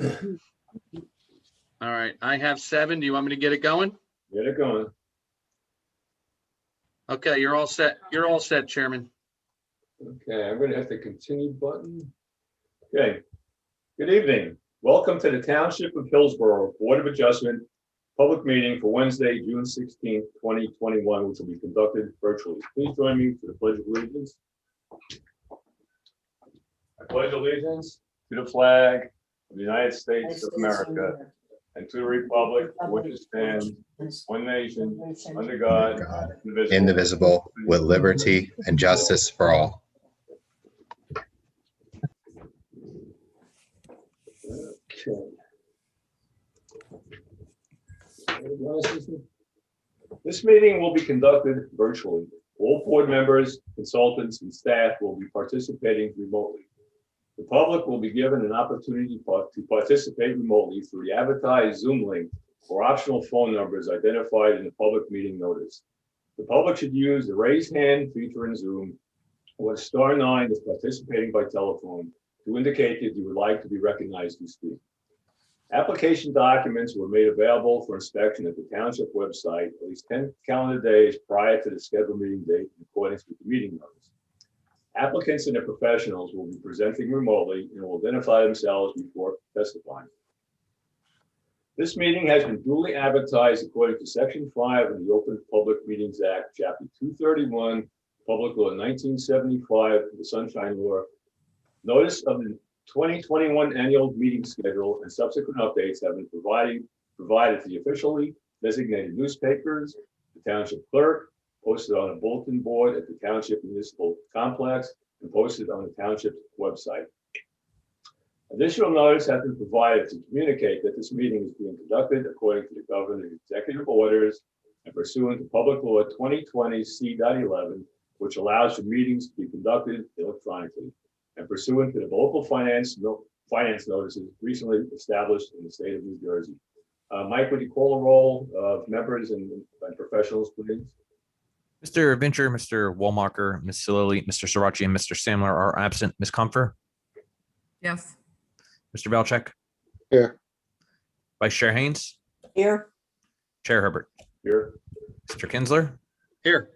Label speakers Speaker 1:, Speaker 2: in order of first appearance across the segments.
Speaker 1: All right, I have 7. Do you want me to get it going?
Speaker 2: Get it going.
Speaker 1: Okay, you're all set. You're all set, Chairman.
Speaker 2: Okay, I'm going to hit the continue button. Okay. Good evening. Welcome to the Township of Hillsborough Board of Adjustment public meeting for Wednesday, June 16th, 2021, which will be conducted virtually. Please join me for the Pledge of Allegiance. I pledge allegiance to the flag of the United States of America and to the republic for which it stands, one nation, under God,
Speaker 3: indivisible, with liberty and justice for all.
Speaker 2: This meeting will be conducted virtually. All board members, consultants, and staff will be participating remotely. The public will be given an opportunity to participate remotely through the advertised Zoom link or optional phone numbers identified in the public meeting notice. The public should use the raise hand feature in Zoom or *9 if participating by telephone to indicate that you would like to be recognized to speak. Application documents were made available for inspection at the township website at least 10 calendar days prior to the scheduled meeting date in accordance with the meeting notice. Applicants and their professionals will be presenting remotely and will identify themselves before testifying. This meeting has been duly advertised according to Section 5 of the Open Public Meetings Act, Chapter 231, Public Law 1975, the Sunshine Law. Notice of the 2021 annual meeting schedule and subsequent updates have been provided to the officially designated newspapers, the township clerk, posted on a bulletin board at the township municipal complex, and posted on the township website. Additional notice has been provided to communicate that this meeting is being conducted according to the governor's executive orders and pursuant to Public Law 2020 C.11, which allows for meetings to be conducted electronically, and pursuant to the local finance notices recently established in the state of New Jersey. Mike, would you call a roll of members and professionals, please?
Speaker 4: Mr. Vincher, Mr. Walmacher, Ms. Silili, Mr. Srirachi, and Mr. Samler are absent. Ms. Comfer?
Speaker 5: Yes.
Speaker 4: Mr. Belcheck?
Speaker 6: Here.
Speaker 4: Vice Chair Haynes?
Speaker 5: Here.
Speaker 4: Chair Herbert?
Speaker 2: Here.
Speaker 4: Mr. Kinsler?
Speaker 1: Here.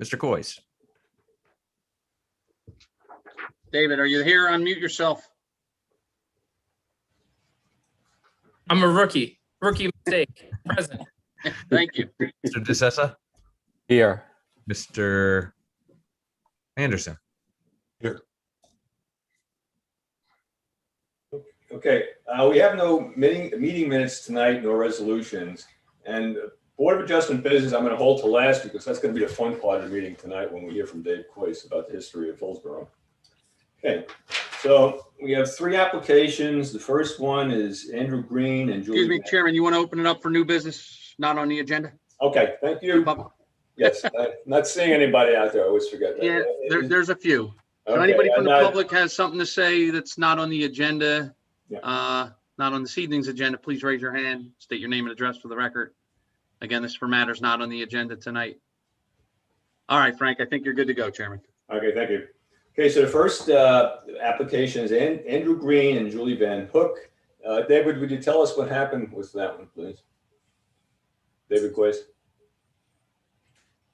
Speaker 4: Mr. Coys?
Speaker 1: David, are you here? Unmute yourself.
Speaker 7: I'm a rookie. Rookie mistake. Present.
Speaker 1: Thank you.
Speaker 4: Mr. DeSessa?
Speaker 6: Here.
Speaker 4: Mr. Anderson?
Speaker 6: Here.
Speaker 2: Okay, we have no meeting minutes tonight, nor resolutions. And Board of Adjustment business, I'm going to hold to last because that's going to be the fun part of the meeting tonight when we hear from Dave Coyce about the history of Hillsborough. Okay, so we have 3 applications. The first one is Andrew Green and Julie.
Speaker 1: Excuse me, Chairman, you want to open it up for new business not on the agenda?
Speaker 2: Okay, thank you. Yes, I'm not seeing anybody out there. I always forget that.
Speaker 1: Yeah, there's a few. So
Speaker 2: Okay,
Speaker 1: anybody from
Speaker 2: and
Speaker 1: the public has something to say that's not on the agenda,
Speaker 2: Yeah.
Speaker 1: not on this evening's agenda, please raise your hand, state your name and address for the record. Again, this is for matters not on the agenda tonight. All right, Frank, I think you're good to go, Chairman.
Speaker 2: Okay, thank you. Okay, so the first application is Andrew Green and Julie Van Hook. David, would you tell us what happened with that one, please? David Coyce.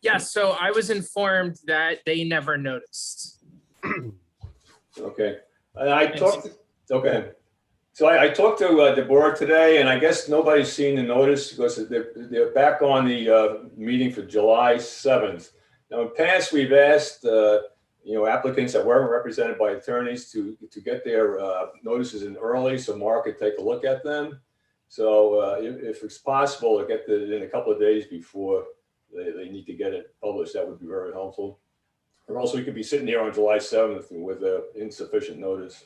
Speaker 7: Yes, so I was informed that they never noticed.
Speaker 2: Okay, and I talked. Okay, so I talked to the board today, and I guess nobody's seen the notice because they're back on the meeting for July 7th. Now, in the past, we've asked applicants that weren't represented by attorneys to get their notices in early, so Mark could take a look at them. So if it's possible to get it in a couple of days before they need to get it published, that would be very helpful. Or else we could be sitting here on July 7th with insufficient notice.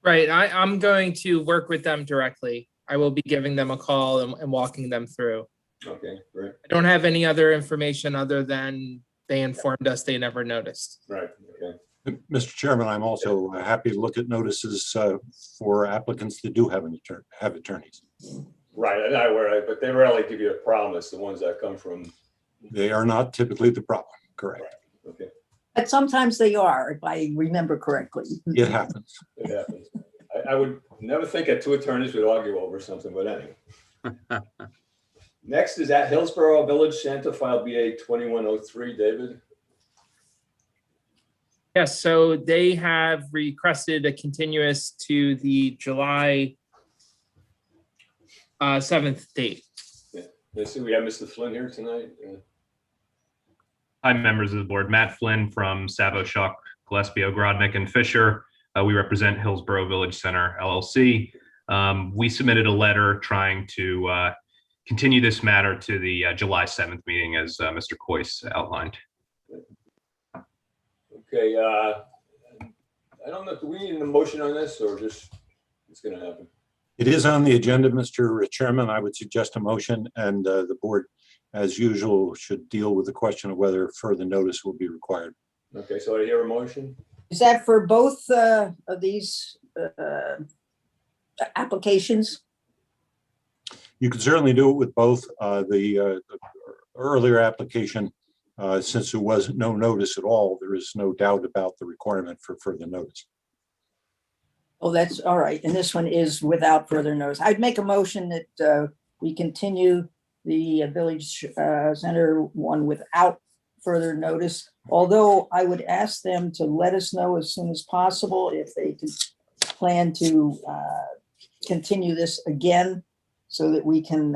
Speaker 7: Right, I'm going to work with them directly. I will be giving them a call and walking them through.
Speaker 2: Okay, great.
Speaker 7: I don't have any other information other than they informed us they never noticed.
Speaker 2: Right, okay.
Speaker 6: Mr. Chairman, I'm also happy to look at notices for applicants that do have attorneys.
Speaker 2: Right, and but they rarely give you a promise, the ones that come from.
Speaker 6: They are not typically the problem, correct?
Speaker 2: Right. Okay,
Speaker 5: But sometimes they are, if I remember correctly.
Speaker 6: It happens.
Speaker 2: it happens. I would never think that two attorneys would argue over something, but anyway. Next is at Hillsborough Village Center, file BA 2103, David.
Speaker 7: Yes, so they have requested a continuous to the July 7th date.
Speaker 2: Yeah. Let's see, we have Mr. Flynn here tonight.
Speaker 5: Hi, members of the board. Matt Flynn from Savo, Schuck, Gillespie, Ogrodnik, and Fisher. We represent Hillsborough Village Center, LLC. We submitted a letter trying to continue this matter to the July 7th meeting, as Mr. Coyce outlined.
Speaker 2: Okay, I don't know, do we need a motion on this or just it's going to happen?
Speaker 6: It is on the agenda, Mr. Chairman. I would suggest a motion, and the board, as usual, should deal with the question of whether further notice will be required.
Speaker 2: Okay, so I hear a motion.
Speaker 8: Is that for both of these applications?
Speaker 6: You can certainly do it with both. The earlier application, since there was no notice at all, there is no doubt about the requirement for further notice.
Speaker 8: Oh, that's all right. And this one is without further notice. I'd make a motion that we continue the Village Center one without further notice. Although I would ask them to let us know as soon as possible if they could plan to continue this again so that we can,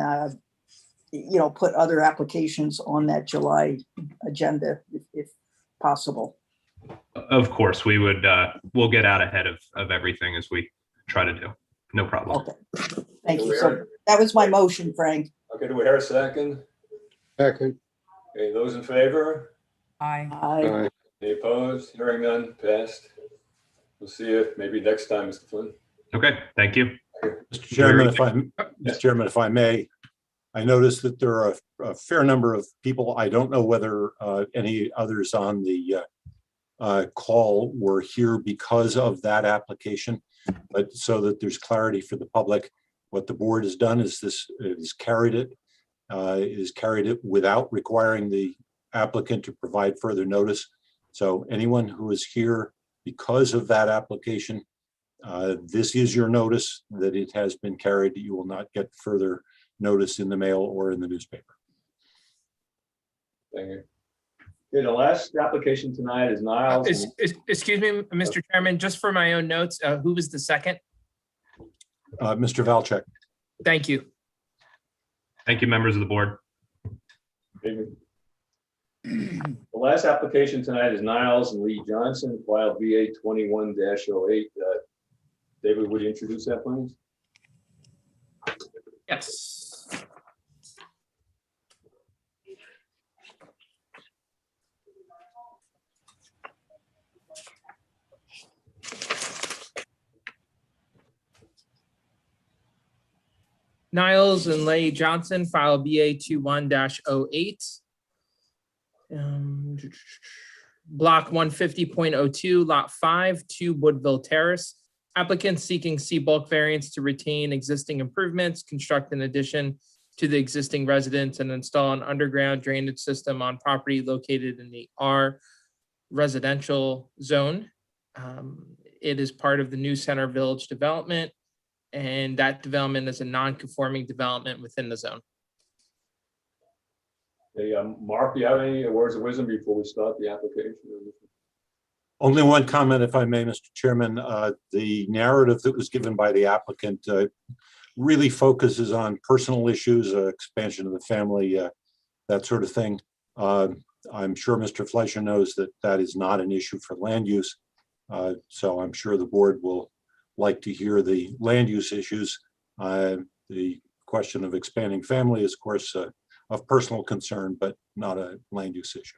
Speaker 8: put other applications on that July agenda if possible.
Speaker 5: Of course, we would. We'll get out ahead of everything as we try to do. No problem.
Speaker 8: Okay, thank you. So that was my motion, Frank.
Speaker 2: Okay, do we hear a second?
Speaker 9: Second.
Speaker 2: Okay, those in favor?
Speaker 8: Aye.
Speaker 9: Aye.
Speaker 2: Any opposed? Hearing none, passed. We'll see you maybe next time, Mr. Flynn.
Speaker 5: Okay, thank you.
Speaker 6: Mr. Chairman, if I may, I noticed that there are a fair number of people. I don't know whether any others on the call were here because of that application, but so that there's clarity for the public, what the board has done is carried it without requiring the applicant to provide further notice. So anyone who is here because of that application, this is your notice that it has been carried. You will not get further notice in the mail or in the newspaper.
Speaker 2: Thank you. Okay, the last application tonight is Niles.
Speaker 7: Excuse me, Mr. Chairman, just for my own notes, who was the second?
Speaker 6: Mr. Valchek.
Speaker 7: Thank you.
Speaker 5: Thank you, members of the board.
Speaker 2: David. The last application tonight is Niles and Lee Johnson, file BA 21-08. David, would you introduce that, please?
Speaker 7: Yes. Niles and Leigh Johnson, file BA 21-08. Block 150.02, lot 5, 2 Woodville Terrace. Applicants seeking C bulk variance to retain existing improvements, construct an addition to the existing residence, and install an underground drainage system on property located in the R residential zone. It is part of the new Center Village development, and that development is a non-conforming development within the zone.
Speaker 2: Hey, Mark, do you have any words of wisdom before we start the application?
Speaker 6: Only one comment, if I may, Mr. Chairman. The narrative that was given by the applicant really focuses on personal issues, expansion of the family, that sort of thing. I'm sure Mr. Fleischer knows that that is not an issue for land use. So I'm sure the board will like to hear the land use issues. The question of expanding family is, of course, of personal concern, but not a land use issue.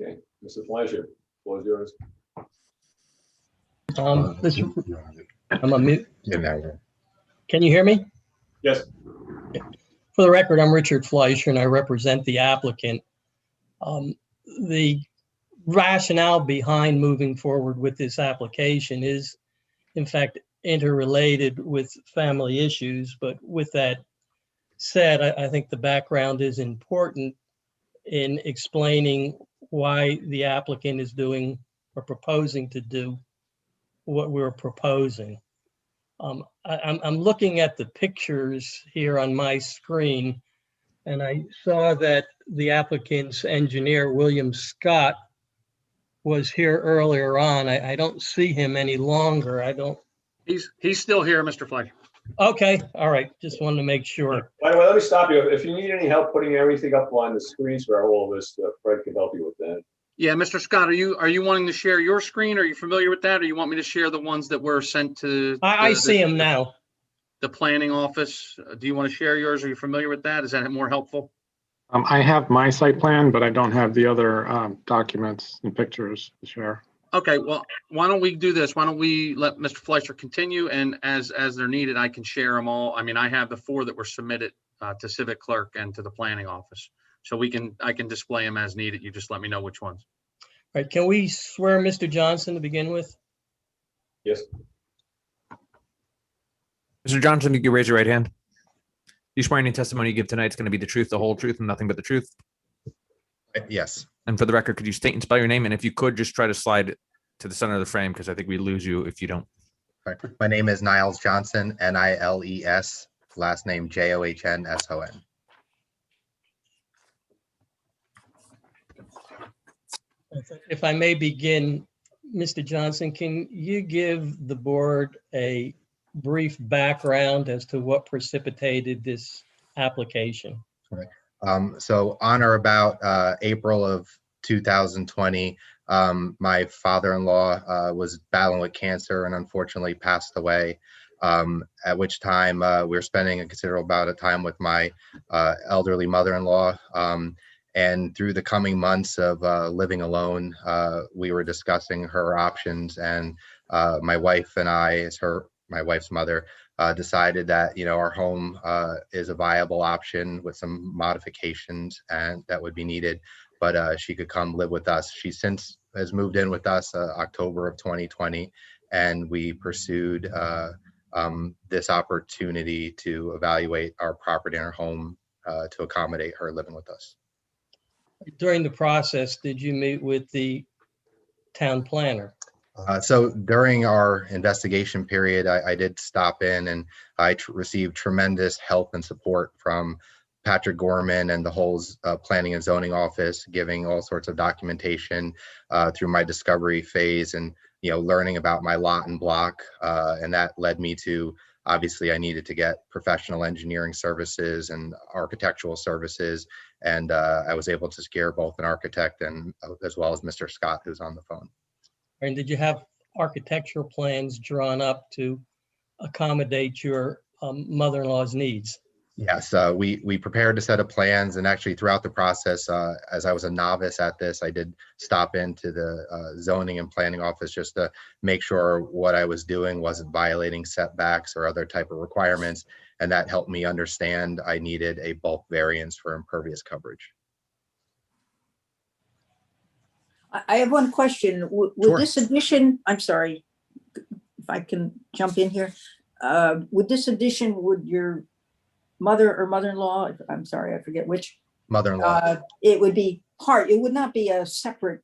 Speaker 2: Okay, Mr. Fleischer, floor is yours.
Speaker 9: I'm on mute. Can you hear me?
Speaker 2: Yes.
Speaker 9: For the record, I'm Richard Fleischer and I represent the applicant. The rationale behind moving forward with this application is, in fact, interrelated with family issues. But with that said, I think the background is important in explaining why the applicant is doing or proposing to do what we're proposing. I'm looking at the pictures here on my screen, and I saw that the applicant's engineer, William Scott, was here earlier on. I don't see him any longer. I don't.
Speaker 1: He's still here, Mr. Fleischer.
Speaker 9: Okay, all right. Just wanted to make sure.
Speaker 2: By the way, let me stop you. If you need any help putting everything up on the screens for all of this, Fred can help you with that.
Speaker 1: Yeah, Mr. Scott, are you wanting to share your screen? Are you familiar with that? Or you want me to share the ones that were sent to?
Speaker 9: I see him now.
Speaker 1: The planning office. Do you want to share yours? Are you familiar with that? Is that more helpful?
Speaker 10: I have my site plan, but I don't have the other documents and pictures to share.
Speaker 1: Okay, well, why don't we do this? Why don't we let Mr. Fleischer continue, and as they're needed, I can share them all. I mean, I have the 4 that were submitted to Civic Clerk and to the planning office. So I can display them as needed. You just let me know which ones.
Speaker 9: All right, can we swear Mr. Johnson to begin with?
Speaker 2: Yes.
Speaker 4: Mr. Johnson, you can raise your right hand. You swear any testimony you give tonight is going to be the truth, the whole truth, and nothing but the truth?
Speaker 3: Yes.
Speaker 4: And for the record, could you state and spell your name? And if you could, just try to slide to the center of the frame, because I think we lose you if you don't.
Speaker 3: All right. My name is Niles Johnson, Niles, last name Johnsson.
Speaker 9: If I may begin, Mr. Johnson, can you give the board a brief background as to what precipitated this application?
Speaker 3: So on or about April of 2020, my father-in-law was battling with cancer and unfortunately passed away, at which time we were spending a considerable amount of time with my elderly mother-in-law. And through the coming months of living alone, we were discussing her options, and my wife and I, as my wife's mother, decided that, you know, our home is a viable option with some modifications and that would be needed, but she could come live with us. She since has moved in with us October of 2020, and we pursued this opportunity to evaluate our property and our home to accommodate her living with us.
Speaker 9: During the process, did you meet with the town planner?
Speaker 3: So during our investigation period, I did stop in, and I received tremendous help and support from Patrick Gorman and the whole planning and zoning office, giving all sorts of documentation through my discovery phase, and, you know, learning about my lot and block. And that led me to, obviously, I needed to get professional engineering services and architectural services. And I was able to secure both an architect and as well as Mr. Scott, who's on the phone.
Speaker 9: And did you have architectural plans drawn up to accommodate your mother-in-law's needs?
Speaker 3: Yes, we prepared a set of plans, and actually throughout the process, as I was a novice at this, I did stop into the zoning and planning office just to make sure what I was doing wasn't violating setbacks or other type of requirements, and that helped me understand I needed a bulk variance for impervious coverage.
Speaker 8: I have one question. Would
Speaker 3: Sure.
Speaker 8: this addition, I'm sorry, if I can jump in here. Would this addition, would your mother or mother-in-law, I'm sorry, I forget which,
Speaker 3: Mother-in-law.
Speaker 8: it would be part, it would not be a separate.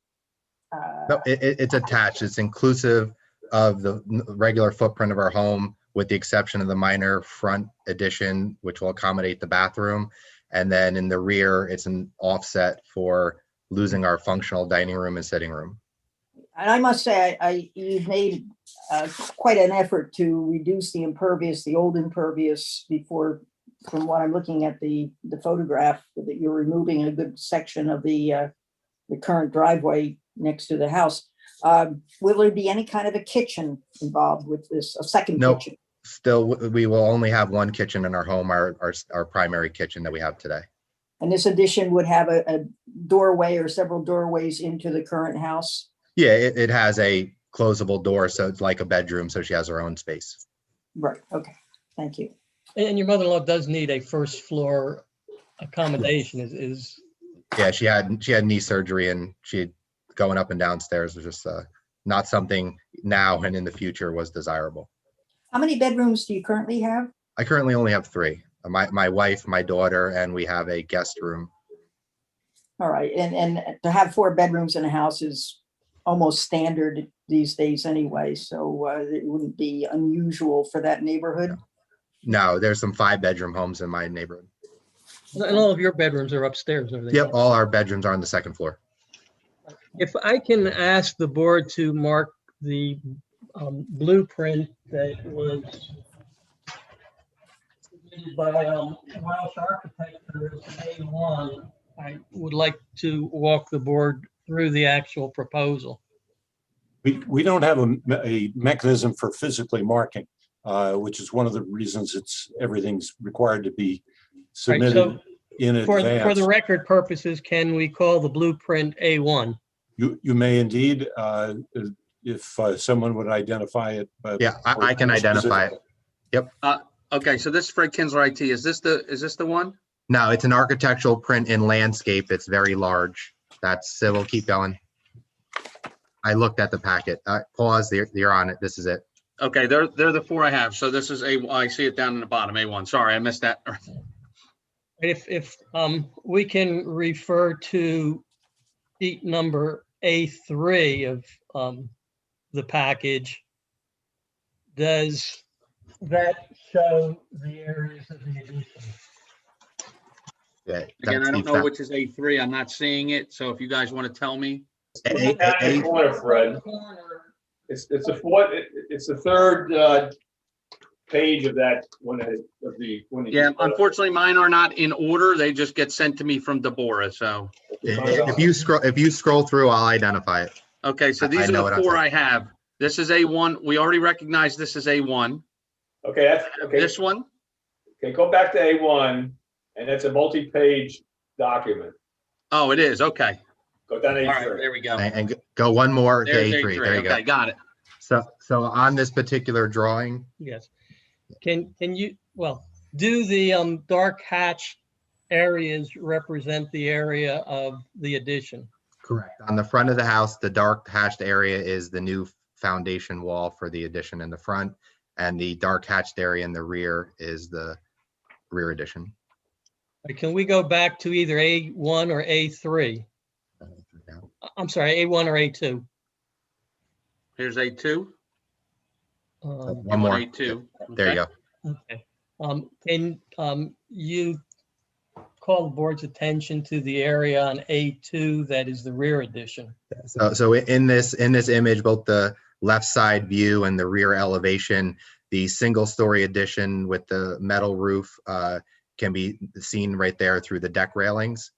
Speaker 3: No, it's attached. It's inclusive of the regular footprint of our home, with the exception of the minor front addition, which will accommodate the bathroom. And then in the rear, it's an offset for losing our functional dining room and sitting room.
Speaker 8: And I must say, you've made quite an effort to reduce the impervious, the old impervious before, from what I'm looking at the photograph, that you're removing a good section of the current driveway next to the house. Will there be any kind of a kitchen involved with this, a second
Speaker 3: No,
Speaker 8: kitchen?
Speaker 3: still, we will only have one kitchen in our home, our primary kitchen that we have today.
Speaker 8: And this addition would have a doorway or several doorways into the current house?
Speaker 3: Yeah, it has a closable door, so it's like a bedroom, so she has her own space.
Speaker 8: Right, okay, thank you.
Speaker 9: And your mother-in-law does need a first floor accommodation is.
Speaker 3: Yeah, she had knee surgery, and she going up and downstairs was just not something now and in the future was desirable.
Speaker 8: How many bedrooms do you currently have?
Speaker 3: I currently only have 3. My wife, my daughter, and we have a guest room.
Speaker 8: All right, and to have 4 bedrooms in a house is almost standard these days anyway, so it wouldn't be unusual for that neighborhood.
Speaker 3: No, there's some 5-bedroom homes in my neighborhood.
Speaker 9: And all of your bedrooms are upstairs, are they?
Speaker 3: Yep, all our bedrooms are on the second floor.
Speaker 9: If I can ask the board to mark the blueprint that was submitted by Welsh Architecture as A1, I would like to walk the board through the actual proposal.
Speaker 6: We don't have a mechanism for physically marking, which is one of the reasons everything's required to be submitted
Speaker 9: so
Speaker 6: in advance.
Speaker 9: For the record purposes, can we call the blueprint A1?
Speaker 6: You may indeed, if someone would identify it.
Speaker 3: Yeah, I can identify it. Yep.
Speaker 1: Okay, so this is Fred Kinsler IT. Is this the one?
Speaker 3: No, it's an architectural print in landscape. It's very large. So we'll keep going. I looked at the packet. Pause. You're on it. This is it.
Speaker 1: Okay, they're the 4 I have. So this is I see it down in the bottom, A1. Sorry, I missed that.
Speaker 9: If we can refer to sheet number A3 of the package, does that show the areas of the addition?
Speaker 3: Yeah,
Speaker 1: Again, I don't know which is A3. I'm not seeing it. So if you guys want to tell me.
Speaker 2: Corner, Fred. It's the third page of that one of the.
Speaker 1: Yeah, unfortunately, mine are not in order. They just get sent to me from Deborah. So
Speaker 3: if you scroll through, I'll identify it.
Speaker 1: okay, so these are the 4 I have. This is A1. We already recognize this is A1.
Speaker 2: Okay, that's okay.
Speaker 1: This one.
Speaker 2: Okay, go back to A1, and it's a multi-page document.
Speaker 1: Oh, it is. Okay.
Speaker 2: Go down A3.
Speaker 1: All right, there we go.
Speaker 3: And go one more to
Speaker 1: There's
Speaker 3: A3. There you
Speaker 1: okay,
Speaker 3: go.
Speaker 1: got it.
Speaker 3: So on this particular drawing,
Speaker 9: Yes. Can you, do the dark hatched areas represent the area of the addition?
Speaker 3: correct. On the front of the house, the dark hatched area is the new foundation wall for the addition in the front, and the dark hatched area in the rear is the rear addition.
Speaker 9: Can we go back to either A1 or A3? I'm sorry, A1 or A2?
Speaker 1: Here's A2.
Speaker 3: One more.
Speaker 1: A2.
Speaker 3: There you go.
Speaker 9: Okay. Can you call the board's attention to the area on A2 that is the rear addition?
Speaker 3: So in this image, both the left side view and the rear elevation, the single story addition with the metal roof can be seen right there through the deck railings.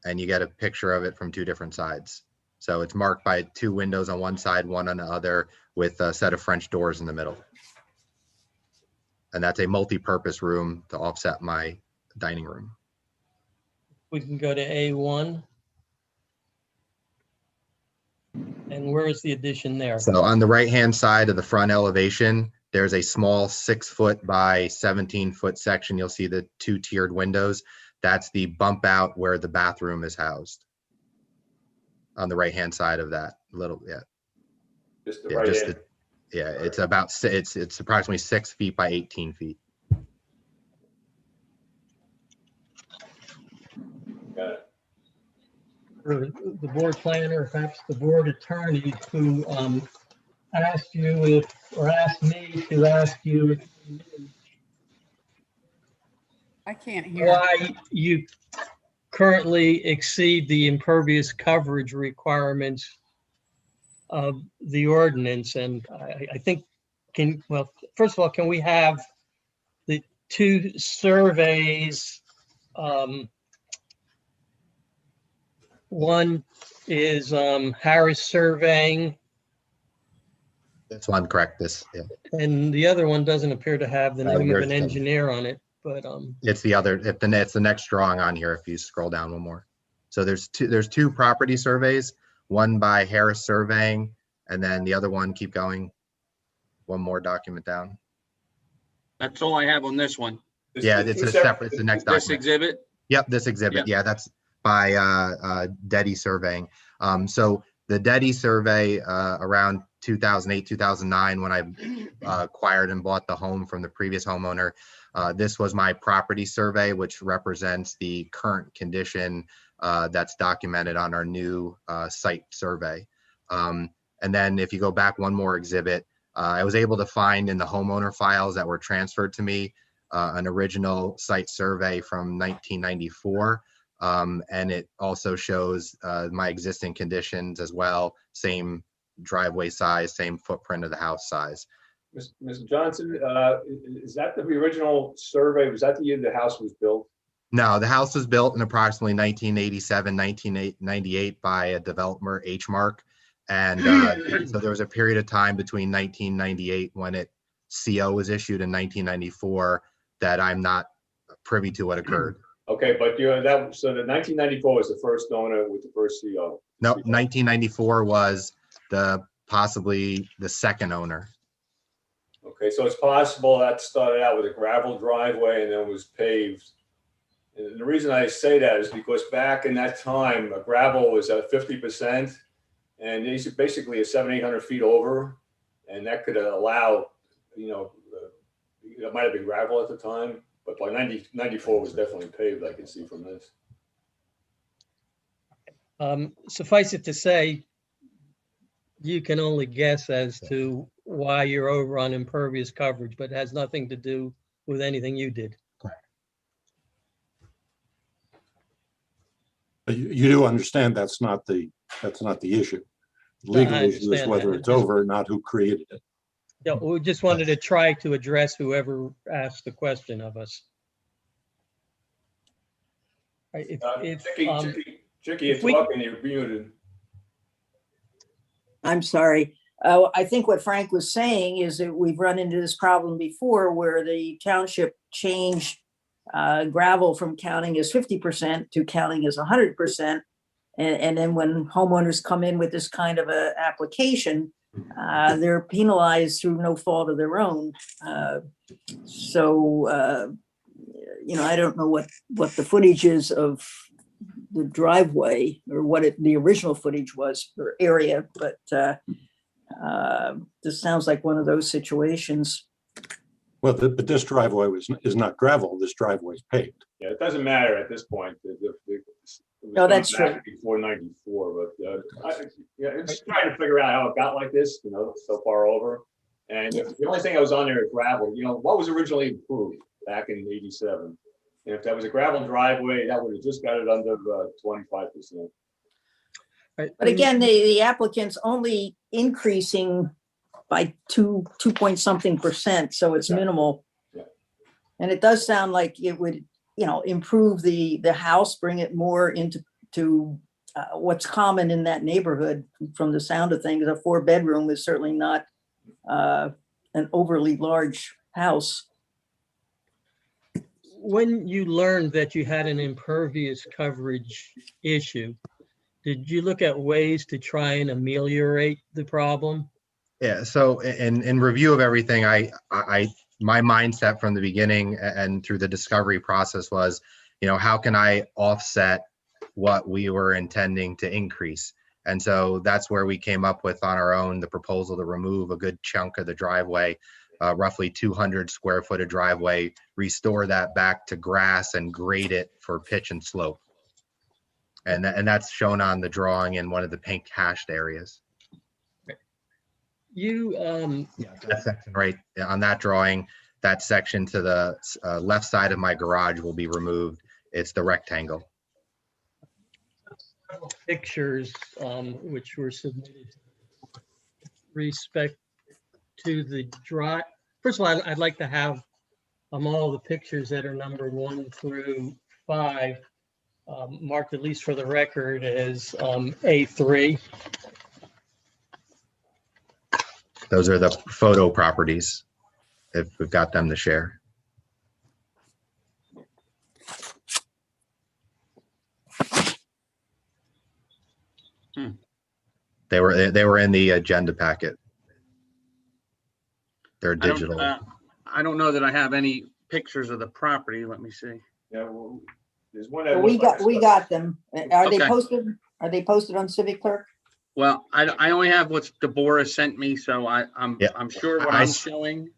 Speaker 3: And you get a picture of it from 2 different sides. So it's marked by 2 windows on one side, 1 on the other, with a set of French doors in the middle. And that's a multi-purpose room to offset my dining room.
Speaker 9: We can go to A1. And where is the addition there?
Speaker 3: So on the right-hand side of the front elevation, there's a small 6-foot by 17-foot section. You'll see the 2 tiered windows. That's the bump out where the bathroom is housed. On the right-hand side of that little, yeah.
Speaker 2: Just the
Speaker 3: Yeah,
Speaker 2: right end.
Speaker 3: it's about, it's approximately 6 feet by 18 feet.
Speaker 2: Got it.
Speaker 9: For the board planner, perhaps the board attorney who asked you if, or asked me to ask you if
Speaker 11: I can't hear.
Speaker 9: why you currently exceed the impervious coverage requirements of the ordinance. And I think, first of all, can we have the 2 surveys? One is Harris Surveying,
Speaker 3: This one, correct, this, yeah.
Speaker 9: and the other one doesn't appear to have the name of
Speaker 3: yours
Speaker 9: an
Speaker 3: doesn't.
Speaker 9: engineer on it, but
Speaker 3: It's the other, it's the next drawing on here if you scroll down one more. So there's 2 property surveys, one by Harris Surveying, and then the other one, keep going, one more document down.
Speaker 1: That's all I have on this one.
Speaker 3: Yeah, it's a separate, it's the next
Speaker 1: This
Speaker 3: document.
Speaker 1: exhibit.
Speaker 3: Yep, this exhibit, yeah, that's by Deddy Surveying. So the Deddy survey around 2008, 2009, when I acquired and bought the home from the previous homeowner, this was my property survey, which represents the current condition that's documented on our new site survey. And then if you go back one more exhibit, I was able to find in the homeowner files that were transferred to me an original site survey from 1994. And it also shows my existing conditions as well, same driveway size, same footprint of the house size.
Speaker 2: Mr. Johnson, is that the original survey? Was that the year the house was built?
Speaker 3: No, the house was built in approximately 1987, 1998 by a developer, H Mark. And so there was a period of time between 1998 when CO was issued in 1994 that I'm not privy to what occurred.
Speaker 2: Okay, but so the 1994 was the first owner with the first CO.
Speaker 3: No, 1994 was possibly the second owner.
Speaker 2: Okay, so it's possible that started out with a gravel driveway and then was paved. And the reason I say that is because back in that time, gravel was at 50%, and these basically is 700-800 feet over, and that could allow, it might have been gravel at the time, but by 94 was definitely paved. I can see from this.
Speaker 9: Suffice it to say, you can only guess as to why you're over on impervious coverage, but it has nothing to do with anything you did.
Speaker 6: You do understand that's not the issue. Legal issue is whether it's over, not who created it.
Speaker 9: Yeah, we just wanted to try to address whoever asked the question of us.
Speaker 2: Chicky, you're talking, you're muted.
Speaker 8: I'm sorry. I think what Frank was saying is that we've run into this problem before where the township changed gravel from counting as 50% to counting as 100%. And then when homeowners come in with this kind of a application, they're penalized through no fault of their own. I don't know what the footage is of the driveway or what the original footage was or area, but this sounds like one of those situations.
Speaker 6: Well, but this driveway is not gravel. This driveway is paved.
Speaker 2: Yeah, it doesn't matter at this point.
Speaker 8: No, that's true.
Speaker 2: Before 94, but I'm just trying to figure out how it got like this, so far over. And the only thing that was on there is gravel. What was originally improved back in '87? And if that was a gravel driveway, that would have just got it under 25%.
Speaker 8: But again, the applicant's only increasing by 2 point something percent, so it's minimal.
Speaker 2: Yeah.
Speaker 8: And it does sound like it would, improve the house, bring it more into what's common in that neighborhood. From the sound of things, a 4-bedroom is certainly not an overly large house.
Speaker 9: When you learned that you had an impervious coverage issue, did you look at ways to try and ameliorate the problem?
Speaker 3: Yeah, so in review of everything, my mindset from the beginning and through the discovery process was, how can I offset what we were intending to increase? And so that's where we came up with on our own the proposal to remove a good chunk of the driveway, roughly 200 square foot of driveway, restore that back to grass and grade it for pitch and slope. And that's shown on the drawing in one of the pink hashed areas. That section right on that drawing, that section to the left side of my garage will be removed. It's the rectangle.
Speaker 9: Pictures which were submitted with respect to the drive. First of all, I'd like to have all the pictures that are numbered 1 through 5 marked, at least for the record, as A3.
Speaker 3: Those are the photo properties, if we've got them to share. They were in the agenda packet. They're digital.
Speaker 1: I don't know that I have any pictures of the property. Let me see.
Speaker 2: Yeah, well, there's one that
Speaker 8: We got them. Are they
Speaker 1: Okay.
Speaker 8: posted? Are they posted on Civic Clerk?
Speaker 1: Well, I only have what Deborah sent me, so I'm sure what I'm showing.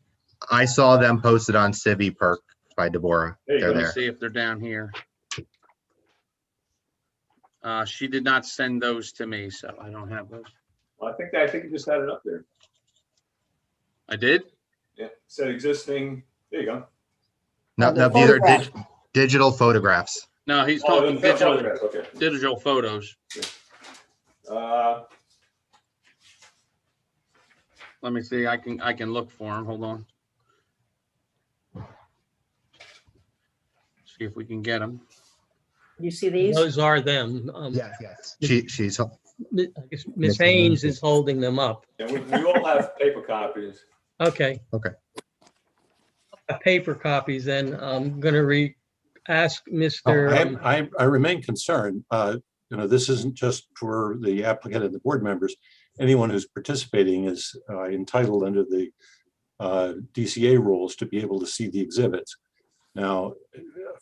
Speaker 3: I saw them posted on Civi Perk by Deborah. They're
Speaker 1: Let me
Speaker 3: there.
Speaker 1: see if they're down here. She did not send those to me, so I don't have those.
Speaker 2: I think you just had it up there.
Speaker 1: I did?
Speaker 2: Yeah, said existing, there you go.
Speaker 3: No,
Speaker 8: the
Speaker 3: no, these are
Speaker 8: photograph.
Speaker 3: digital photographs.
Speaker 1: No, he's
Speaker 2: Oh,
Speaker 1: talking
Speaker 2: the
Speaker 1: digital,
Speaker 2: photograph, okay.
Speaker 1: digital photos. Let me see, I can look for him. Hold on. See if we can get him.
Speaker 8: You see these?
Speaker 9: Those are them.
Speaker 3: Yes. She's
Speaker 9: I guess Ms.
Speaker 3: Miss
Speaker 9: Haynes
Speaker 3: Haynes.
Speaker 9: is holding them up.
Speaker 2: And we all have paper copies.
Speaker 9: Okay.
Speaker 3: Okay.
Speaker 9: Paper copies, then I'm going to ask
Speaker 6: Oh,
Speaker 9: Mr.
Speaker 6: I remain concerned. This isn't just for the applicant and the board members. Anyone who's participating is entitled under the DCA rules to be able to see the exhibits. Now,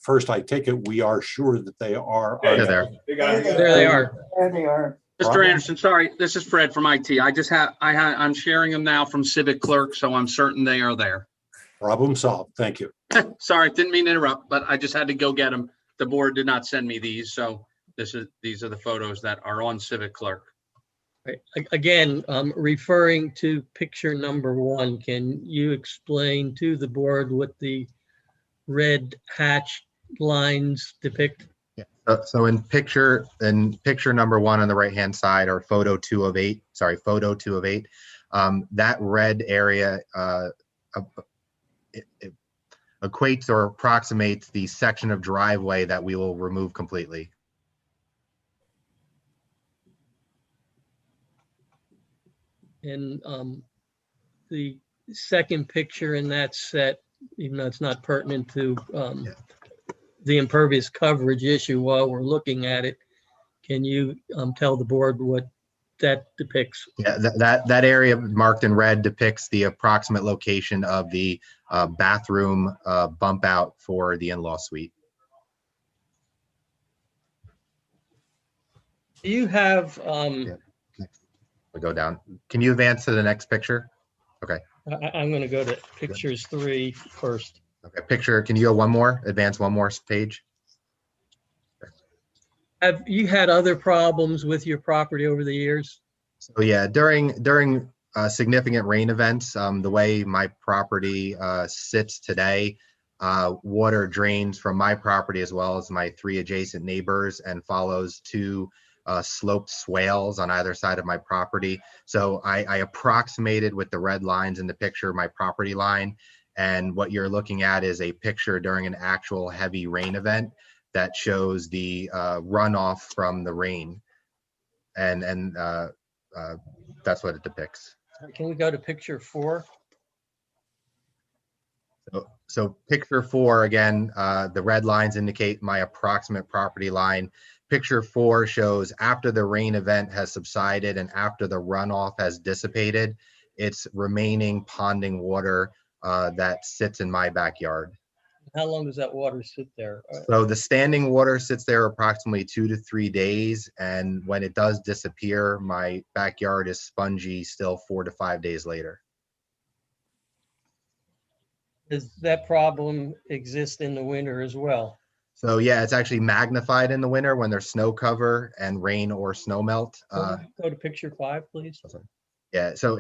Speaker 6: first, I take it we are sure that they are.
Speaker 2: Yeah,
Speaker 3: there.
Speaker 9: There they are.
Speaker 8: There they are.
Speaker 1: Mr. Anderson, sorry, this is Fred from IT. I'm sharing them now from Civic Clerk, so I'm certain they are there.
Speaker 6: Problem solved. Thank you.
Speaker 1: Sorry, didn't mean to interrupt, but I just had to go get them. The board did not send me these, so these are the photos that are on Civic Clerk.
Speaker 9: Right. Again, referring to picture number 1, can you explain to the board what the red hatch lines depict?
Speaker 3: Yeah. So in picture number 1 on the right hand side, or photo 2 of 8, that red area it equates or approximates the section of driveway that we will remove completely.
Speaker 9: And the second picture in that set, even though it's not pertinent to the impervious coverage issue while we're looking at it, can you tell the board what that depicts?
Speaker 3: Yeah, that area marked in red depicts the approximate location of the bathroom bump out for the in-law suite.
Speaker 9: Do you have,
Speaker 3: We'll go down. Can you advance to the next picture? Okay.
Speaker 9: I'm going to go to pictures 3 first.
Speaker 3: Okay, picture, can you go one more? Advance one more page?
Speaker 9: Have you had other problems with your property over the years?
Speaker 3: So yeah, during significant rain events, the way my property sits today, water drains from my property as well as my 3 adjacent neighbors and follows 2 sloped swales on either side of my property. So I approximated with the red lines in the picture my property line, and what you're looking at is a picture during an actual heavy rain event that shows the runoff from the rain, and that's what it depicts.
Speaker 9: Can we go to picture 4?
Speaker 3: So picture 4, again, the red lines indicate my approximate property line. Picture 4 shows after the rain event has subsided and after the runoff has dissipated, it's remaining ponding water that sits in my backyard.
Speaker 9: How long does that water sit there?
Speaker 3: So the standing water sits there approximately 2 to 3 days, and when it does disappear, my backyard is spongy still 4 to 5 days later.
Speaker 9: Does that problem exist in the winter as well?
Speaker 3: So yeah, it's actually magnified in the winter when there's snow cover and rain or snow melt.
Speaker 9: Go to picture 5, please.
Speaker 3: Yeah, so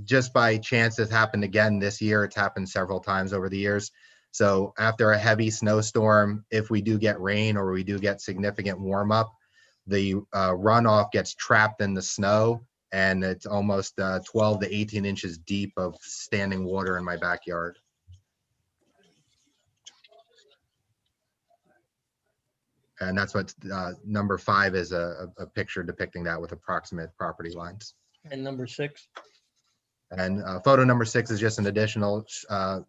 Speaker 3: just by chance, this happened again this year. It's happened several times over the years. So after a heavy snowstorm, if we do get rain or we do get significant warm up, the runoff gets trapped in the snow, and it's almost 12 to 18 inches deep of standing water in my backyard. And that's what number 5 is, a picture depicting that with approximate property lines.
Speaker 9: And number 6?
Speaker 3: And photo number 6 is just an additional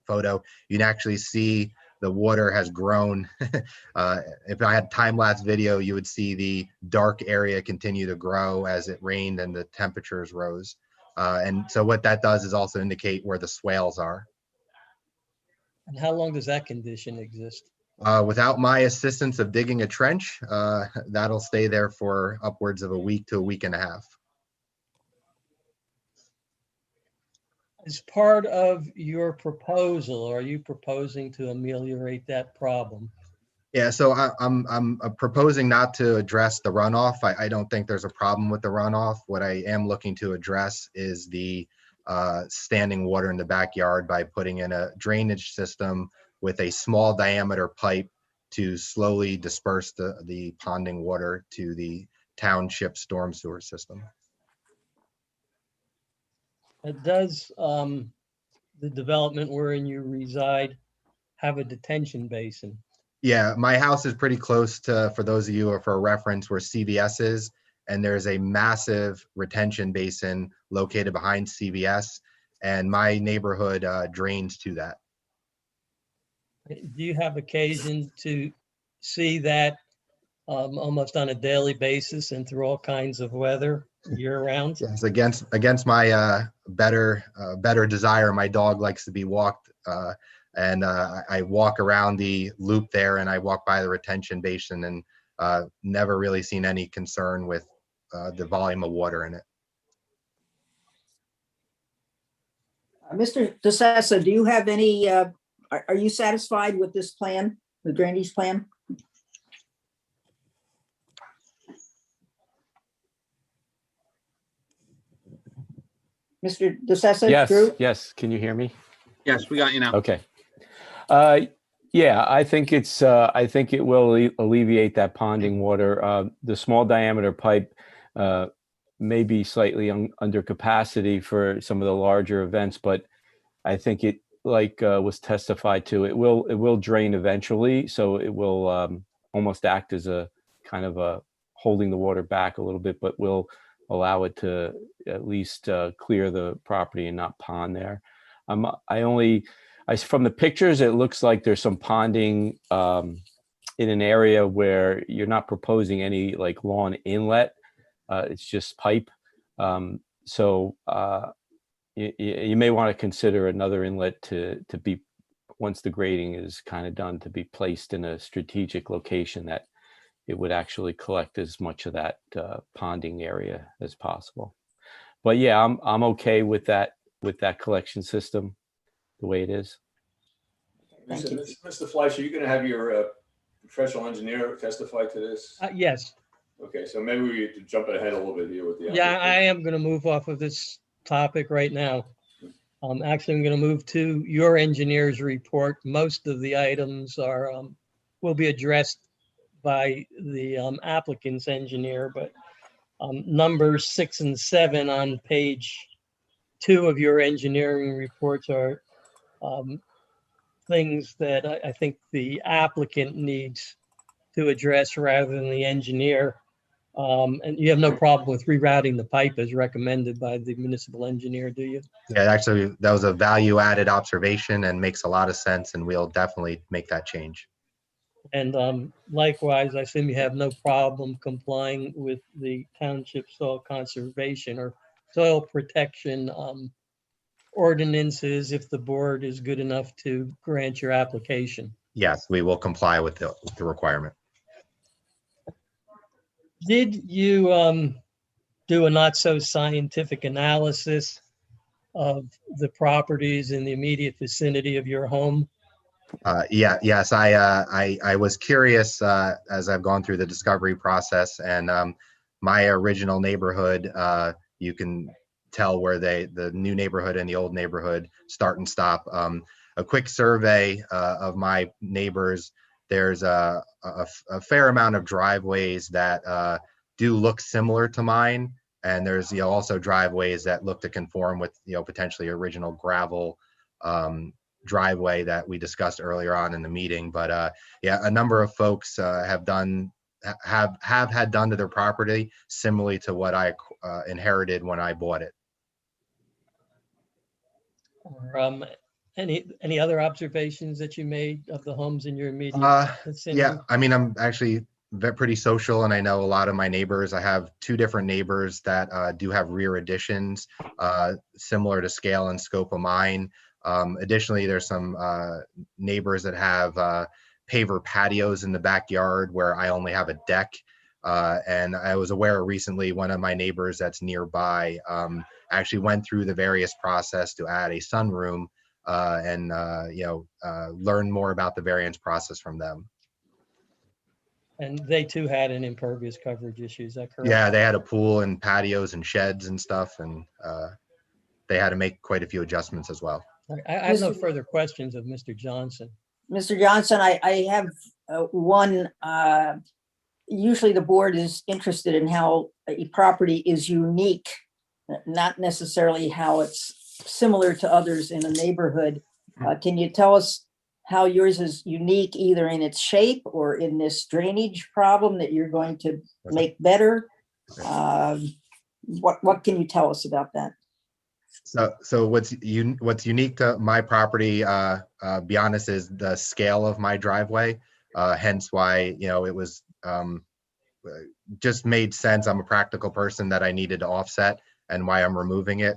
Speaker 3: photo. You can actually see the water has grown. If I had time-lapse video, you would see the dark area continue to grow as it rained and the temperatures rose. And so what that does is also indicate where the swales are.
Speaker 9: And how long does that condition exist?
Speaker 3: Without my assistance of digging a trench, that'll stay there for upwards of a week to a week and a half.
Speaker 9: As part of your proposal, are you proposing to ameliorate that problem?
Speaker 3: Yeah, so I'm proposing not to address the runoff. I don't think there's a problem with the runoff. What I am looking to address is the standing water in the backyard by putting in a drainage system with a small diameter pipe to slowly disperse the ponding water to the township storm sewer system.
Speaker 9: Does the development wherein you reside have a detention basin?
Speaker 3: Yeah, my house is pretty close to, for those of you, or for reference, where CVS is, and there's a massive retention basin located behind CVS, and my neighborhood drains to that.
Speaker 9: Do you have occasion to see that almost on a daily basis and through all kinds of weather year round?
Speaker 3: Yes, against my better desire, my dog likes to be walked, and I walk around the loop there, and I walk by the retention basin, and never really seen any concern with the volume of water in it.
Speaker 8: Mr. DeSessa, do you have any, are you satisfied with this plan, the drainage plan? Mr. DeSessa?
Speaker 12: Yes,
Speaker 8: Drew?
Speaker 12: yes. Can you hear me?
Speaker 1: Yes, we got you now.
Speaker 12: Okay. Yeah, I think it's. I think it will alleviate that ponding water. The small diameter pipe may be slightly under capacity for some of the larger events, but I think it, like was testified to, it will drain eventually. So it will almost act as a kind of a holding the water back a little bit, but will allow it to at least clear the property and not pond there. From the pictures, it looks like there's some ponding in an area where you're not proposing any like lawn inlet. It's just pipe. So you may want to consider another inlet to be, once the grading is kind of done, to be placed in a strategic location that it would actually collect as much of that ponding area as possible. But yeah, I'm okay with that collection system the way it is.
Speaker 2: Mr. Fleischer, you're going to have your professional engineer testify to this?
Speaker 9: Yes.
Speaker 2: Okay, so maybe we need to jump ahead a little bit here with the.
Speaker 9: Yeah, I am going to move off of this topic right now. Actually, I'm going to move to your engineer's report. Most of the items are will be addressed by the applicant's engineer, but numbers 6 and 7 on page 2 of your engineering reports are things that I think the applicant needs to address rather than the engineer. And you have no problem with rerouting the pipe as recommended by the municipal engineer, do you?
Speaker 3: Yeah, actually, that was a value-added observation and makes a lot of sense, and we'll definitely make that change.
Speaker 9: And likewise, I assume you have no problem complying with the township soil conservation or soil protection ordinances if the board is good enough to grant your application.
Speaker 3: Yes, we will comply with the requirement.
Speaker 9: Did you do a not so scientific analysis of the properties in the immediate vicinity of your home?
Speaker 3: Yes, I was curious as I've gone through the discovery process, and my original neighborhood, you can tell where the new neighborhood and the old neighborhood start and stop. A quick survey of my neighbors, there's a fair amount of driveways that do look similar to mine, and there's also driveways that look to conform with potentially original gravel driveway that we discussed earlier on in the meeting. But yeah, a number of folks have had done to their property similarly to what I inherited when I bought it.
Speaker 9: Or, any other observations that you made of the homes in your immediate vicinity?
Speaker 3: Yeah, I mean, I'm actually pretty social, and I know a lot of my neighbors. I have 2 different neighbors that do have rear additions similar to scale and scope of mine. Additionally, there's some neighbors that have paver patios in the backyard where I only have a deck. And I was aware recently one of my neighbors that's nearby actually went through the various process to add a sunroom and learn more about the variance process from them.
Speaker 9: And they too had an impervious coverage issue, is that correct?
Speaker 3: Yeah, they had a pool and patios and sheds and stuff, and they had to make quite a few adjustments as well.
Speaker 9: I have no further questions of Mr. Johnson.
Speaker 8: Mr. Johnson, I have one. Usually the board is interested in how a property is unique, not necessarily how it's similar to others in a neighborhood. Can you tell us how yours is unique, either in its shape or in this drainage problem that you're going to make better? What can you tell us about that?
Speaker 3: So what's unique to my property, be honest, is the scale of my driveway. Hence why, it was just made sense. I'm a practical person that I needed to offset, and why I'm removing it.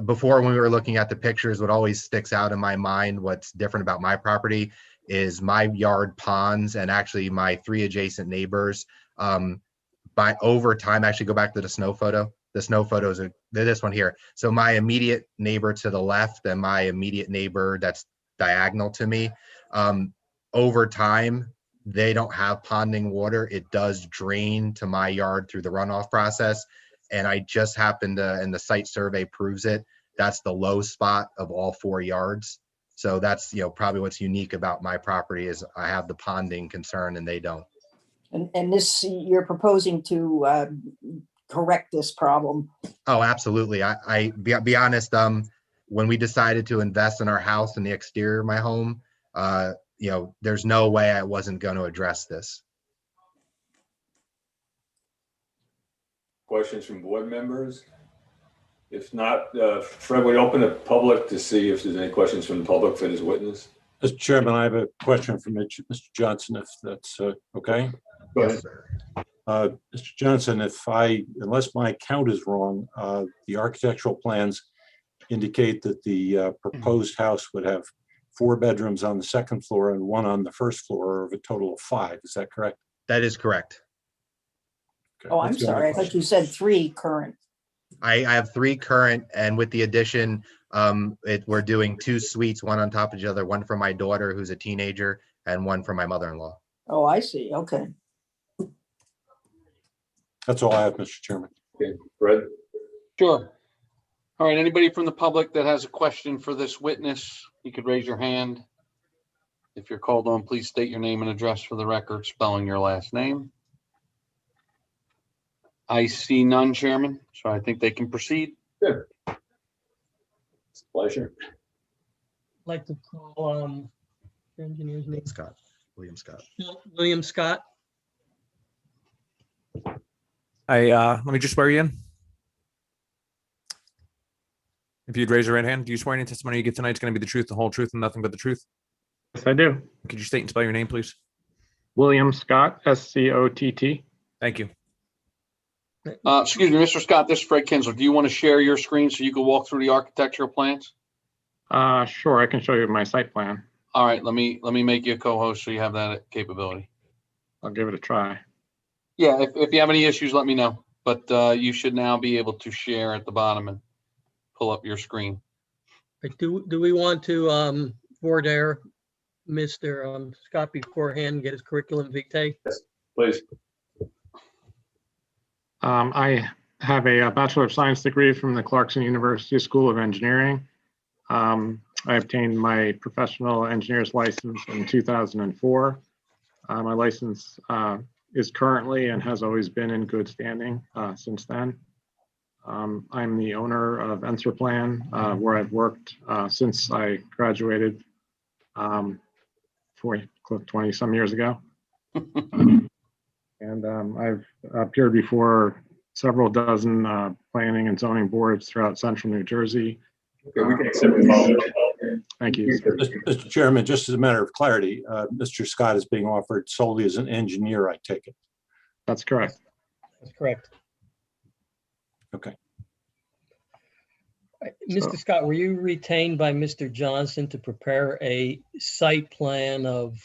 Speaker 3: Before, when we were looking at the pictures, what always sticks out in my mind, what's different about my property, is my yard ponds and actually my 3 adjacent neighbors. By over time, actually go back to the snow photo. The snow photos are this one here. So my immediate neighbor to the left and my immediate neighbor that's diagonal to me, over time, they don't have ponding water. It does drain to my yard through the runoff process. And I just happened to, and the site survey proves it, that's the low spot of all 4 yards. So that's, probably what's unique about my property is I have the ponding concern and they don't.
Speaker 8: And this, you're proposing to correct this problem?
Speaker 3: Oh, absolutely. I be honest, when we decided to invest in our house and the exterior of my home, there's no way I wasn't going to address this.
Speaker 2: Questions from board members? If not, Fred, we open the public to see if there's any questions from the public for this witness.
Speaker 6: Mr. Chairman, I have a question from Mr. Johnson, if that's okay.
Speaker 2: Go ahead.
Speaker 6: Mr. Johnson, unless my count is wrong, the architectural plans indicate that the proposed house would have 4 bedrooms on the 2nd floor and 1 on the 1st floor, of a total of 5. Is that correct?
Speaker 3: That is correct.
Speaker 6: Okay,
Speaker 8: Oh, I'm
Speaker 6: that's the only
Speaker 8: sorry. I thought
Speaker 6: question.
Speaker 8: you said 3 current.
Speaker 3: I have 3 current, and with the addition, we're doing 2 suites, one on top of each other, one for my daughter who's a teenager and one for my mother-in-law.
Speaker 8: Oh, I see. Okay.
Speaker 6: That's all I have, Mr. Chairman.
Speaker 2: Okay, Fred?
Speaker 1: Sure. All right, anybody from the public that has a question for this witness, you could raise your hand. If you're called on, please state your name and address for the record, spelling your last name. I see none, Chairman, so I think they can proceed.
Speaker 2: Good. It's a pleasure.
Speaker 9: I'd like to call the engineer's name.
Speaker 3: William Scott.
Speaker 9: William Scott.
Speaker 4: Let me just swear you in. If you'd raise your right hand, do you swear any testimony you give tonight is going to be the truth, the whole truth, and nothing but the truth?
Speaker 10: Yes, I do.
Speaker 4: Could you state and spell your name, please?
Speaker 10: William Scott, Scott.
Speaker 4: Thank you.
Speaker 1: Excuse me, Mr. Scott, this is Fred Kinsler. Do you want to share your screen so you can walk through the architectural plans?
Speaker 10: Sure, I can show you my site plan.
Speaker 1: All right, let me make you a co-host so you have that capability.
Speaker 10: I'll give it a try.
Speaker 1: Yeah, if you have any issues, let me know. But you should now be able to share at the bottom and pull up your screen.
Speaker 9: Do we want to voir dire Mr. Scott beforehand and get his curriculum vitae?
Speaker 2: Yes, please.
Speaker 10: I have a Bachelor of Science degree from the Clarkson University School of Engineering. I obtained my professional engineer's license in 2004. My license is currently and has always been in good standing since then. I'm the owner of Enserplan, where I've worked since I graduated 20 some years ago. And I've appeared before several dozen planning and zoning boards throughout central New Jersey.
Speaker 2: Okay, we can accept the
Speaker 10: Thank you.
Speaker 6: Mr. Chairman, just as a matter of clarity, Mr. Scott is being offered solely as an engineer, I take it.
Speaker 10: That's correct.
Speaker 9: That's correct.
Speaker 6: Okay.
Speaker 9: Mr. Scott, were you retained by Mr. Johnson to prepare a site plan of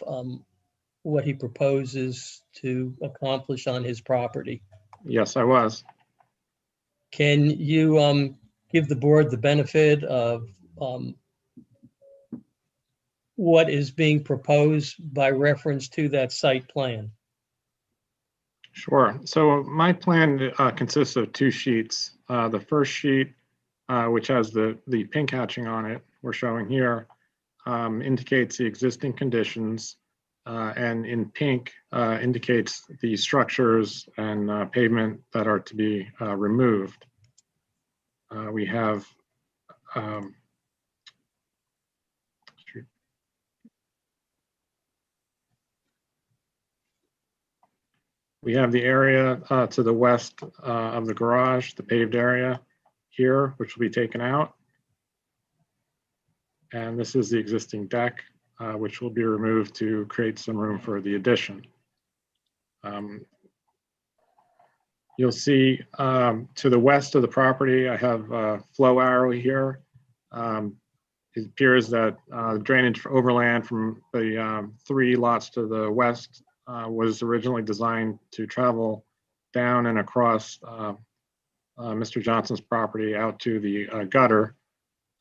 Speaker 9: what he proposes to accomplish on his property?
Speaker 10: Yes, I was.
Speaker 9: Can you give the board the benefit of what is being proposed by reference to that site plan?
Speaker 10: Sure. So my plan consists of two sheets. The first sheet, which has the pink hatching on it, we're showing here, indicates the existing conditions, and in pink indicates the structures and pavement that are to be removed. We have the area to the west of the garage, the paved area here, which will be taken out. And this is the existing deck, which will be removed to create some room for the addition. You'll see to the west of the property, I have a flow arrow here. It appears that drainage overland from the 3 lots to the west was originally designed to travel down and across Mr. Johnson's property out to the gutter.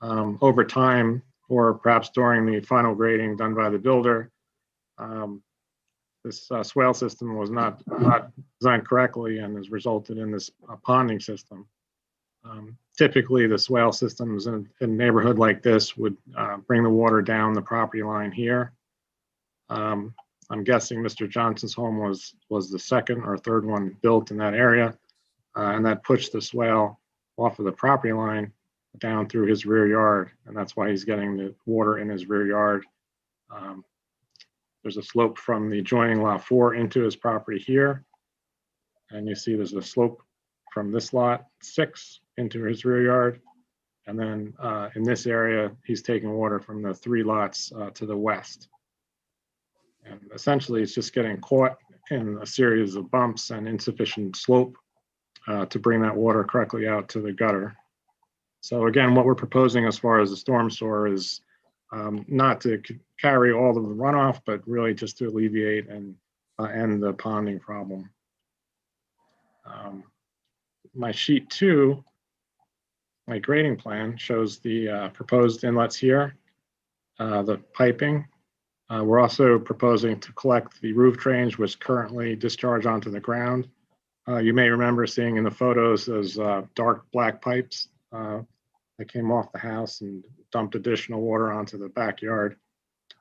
Speaker 10: Over time, or perhaps during the final grading done by the builder, this swale system was not designed correctly and has resulted in this ponding system. Typically, the swale systems in a neighborhood like this would bring the water down the property line here. I'm guessing Mr. Johnson's home was the second or third one built in that area, and that pushed the swale off of the property line down through his rear yard, and that's why he's getting the water in his rear yard. There's a slope from the adjoining lot 4 into his property here, and you see there's a slope from this lot 6 into his rear yard, and then in this area he's taking water from the 3 lots to the west. And essentially, it's just getting caught in a series of bumps and insufficient slope to bring that water correctly out to the gutter. So again, what we're proposing as far as the storm sewer is not to carry all of the runoff, but really just to alleviate and end the ponding problem. My sheet 2, my grading plan, shows the proposed inlets here, the piping. We're also proposing to collect the roof drains, which currently discharge onto the ground. You may remember seeing in the photos those dark black pipes that came off the house and dumped additional water onto the backyard.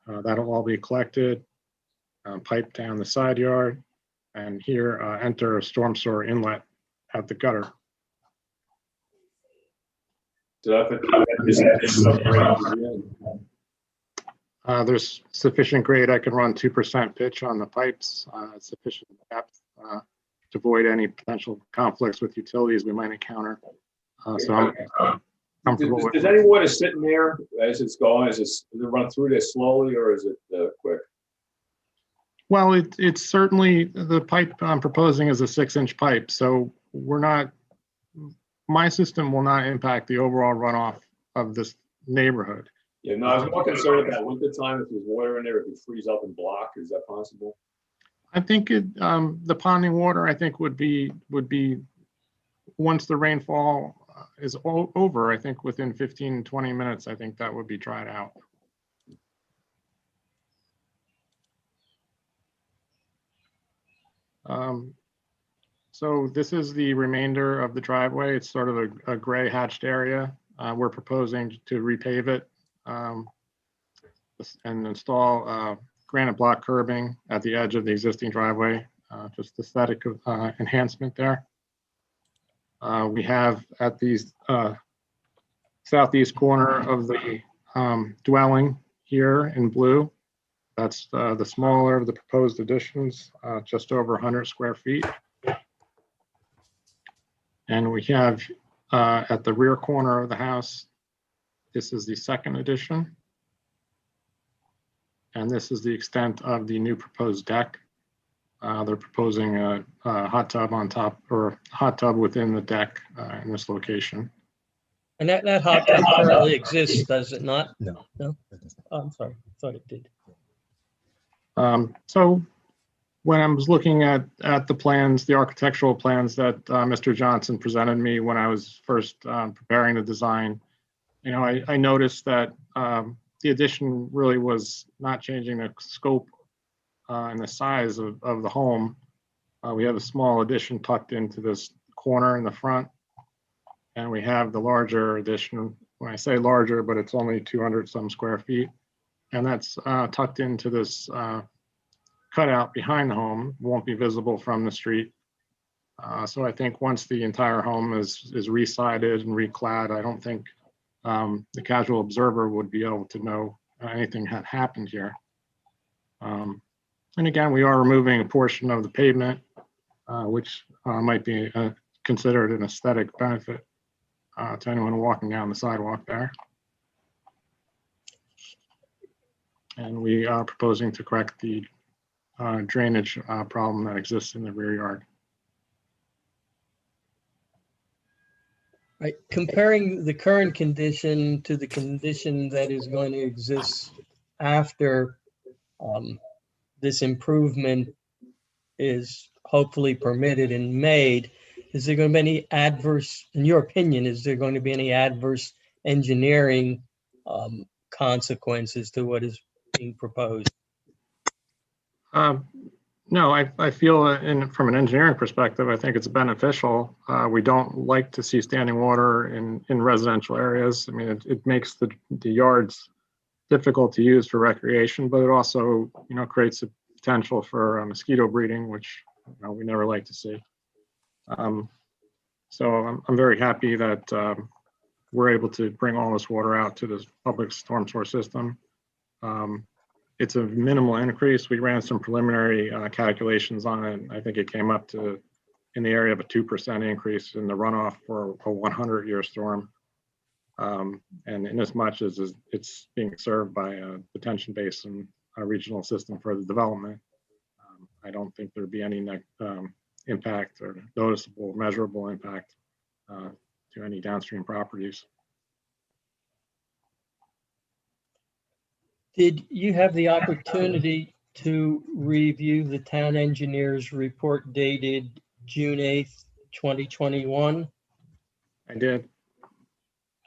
Speaker 10: That'll all be collected, piped down the side yard, and here enter a storm sewer inlet at the gutter.
Speaker 2: So
Speaker 10: there's sufficient grade. I can run 2% pitch on the pipes, sufficient depth to avoid any potential conflicts with utilities we might encounter. So I'm comfortable with.
Speaker 2: Does any water sitting there as it's going? Does it run through there slowly, or is it quick?
Speaker 10: Well, it's certainly, the pipe I'm proposing is a 6-inch pipe, so my system will not impact the overall runoff of this neighborhood.
Speaker 2: Yeah, no, I was more concerned about winter time. If there's water in there, it could freeze up and block. Is that possible?
Speaker 10: I think the ponding water, I think would be once the rainfall is over, I think within 15, 20 minutes, I think that would be dried out. So this is the remainder of the driveway. It's sort of a gray hatched area. We're proposing to repave it and install granite block curbing at the edge of the existing driveway, just aesthetic enhancement there. We have at the southeast corner of the dwelling here in blue, that's the smaller of the proposed additions, just over 100 square feet. And we have at the rear corner of the house, this is the second addition. And this is the extent of the new proposed deck. They're proposing a hot tub on top, or hot tub within the deck in this location.
Speaker 9: And that hot tub currently exists, does it not?
Speaker 3: No.
Speaker 9: No? Oh, I'm sorry, I thought it did.
Speaker 10: So when I was looking at the plans, the architectural plans that Mr. Johnson presented me when I was first preparing the design, you know, I noticed that the addition really was not changing the scope and the size of the home. We have a small addition tucked into this corner in the front, and we have the larger addition. When I say larger, but it's only 200 some square feet, and that's tucked into this cutout behind the home. Won't be visible from the street. So I think once the entire home is re-sided and reclad, I don't think the casual observer would be able to know anything had happened here. And again, we are removing a portion of the pavement, which might be considered an aesthetic benefit to anyone walking down the sidewalk there. And we are proposing to correct the drainage problem that exists in the rear yard.
Speaker 9: Right, comparing the current condition to the condition that is going to exist after this improvement is hopefully permitted and made, is there going to be any adverse, in your opinion, is there going to be any adverse engineering consequences to what is being proposed?
Speaker 10: No, I feel from an engineering perspective, I think it's beneficial. We don't like to see standing water in residential areas. I mean, it makes the yards difficult to use for recreation, but it also, creates a potential for mosquito breeding, which we never like to see. So I'm very happy that we're able to bring all this water out to this public storm sewer system. It's a minimal increase. We ran some preliminary calculations on it. I think it came up to in the area of a 2% increase in the runoff for a 100-year storm. And in as much as it's being served by a detention basin, a regional system for the development, I don't think there'd be any impact or noticeable, measurable impact to any downstream properties.
Speaker 9: Did you have the opportunity to review the town engineer's report dated June 8th, 2021?
Speaker 10: I did.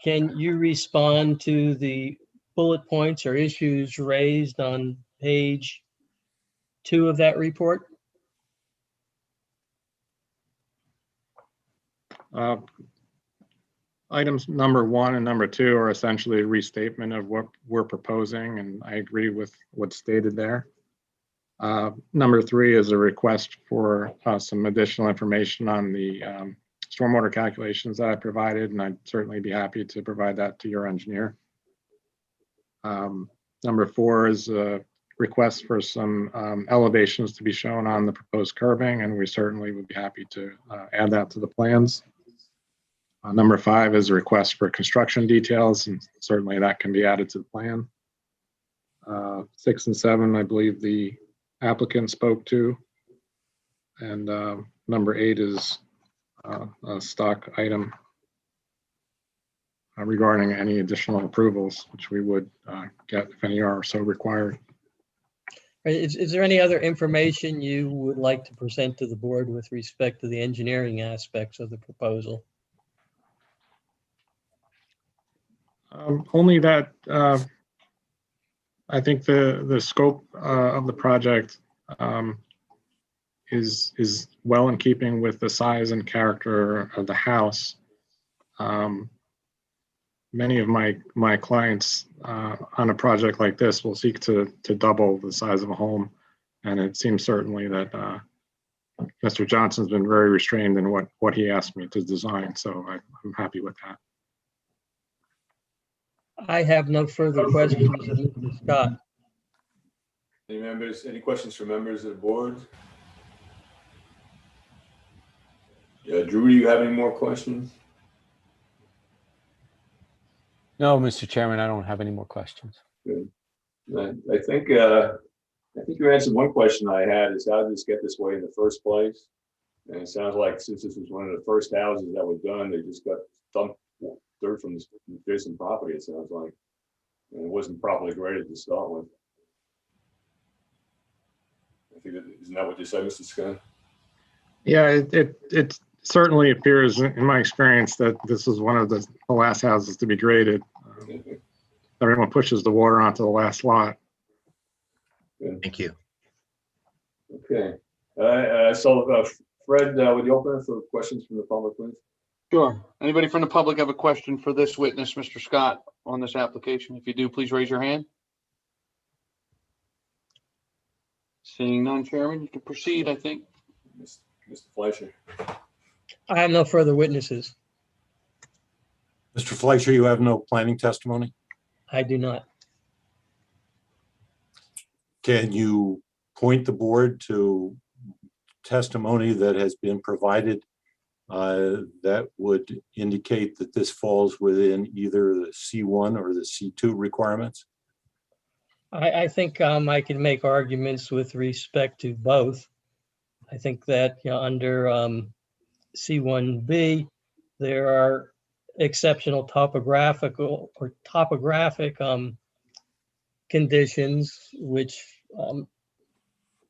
Speaker 9: Can you respond to the bullet points or issues raised on page 2 of that report?
Speaker 10: Items number 1 and number 2 are essentially a restatement of what we're proposing, and I agree with what's stated there. Number 3 is a request for some additional information on the stormwater calculations that I provided, and I'd certainly be happy to provide that to your engineer. Number 4 is a request for some elevations to be shown on the proposed curbing, and we certainly would be happy to add that to the plans. Number 5 is a request for construction details, and certainly that can be added to the plan. 6 and 7, I believe the applicant spoke to. And number 8 is a stock item regarding any additional approvals, which we would get if any are so required.
Speaker 9: Is there any other information you would like to present to the board with respect to the engineering aspects of the proposal?
Speaker 10: Only that I think the scope of the project is well in keeping with the size and character of the house. Many of my clients on a project like this will seek to double the size of a home, and it seems certainly that Mr. Johnson's been very restrained in what he asked me to design, so I'm happy with that.
Speaker 9: I have no further questions of Mr. Scott.
Speaker 2: Any questions from members of the board? Yeah, Drew, do you have any more questions?
Speaker 12: No, Mr. Chairman, I don't have any more questions.
Speaker 2: Good. I think you answered one question I had, is how did this get this way in the first place? And it sounds like since this was one of the first houses that was done, they just got dumped dirt from this adjacent property, it sounds like. And it wasn't properly graded to start with. I think isn't that what you said, Mr. Scott?
Speaker 10: Yeah, it certainly appears in my experience that this is one of the last houses to be graded. everyone pushes the water onto the last lot.
Speaker 3: Thank you.
Speaker 2: Okay. Fred, would you open it for questions from the public, please?
Speaker 1: Sure. Anybody from the public have a question for this witness, Mr. Scott, on this application? If you do, please raise your hand. Seeing none, Chairman, you can proceed, I think.
Speaker 2: Mr. Fleischer.
Speaker 9: I have no further witnesses.
Speaker 6: Mr. Fleischer, you have no planning testimony?
Speaker 9: I do not.
Speaker 6: Can you point the board to testimony that has been provided that would indicate that this falls within either the C1 or the C2 requirements?
Speaker 9: I think I can make arguments with respect to both. I think that, you know, under C1B, there are exceptional topographic conditions which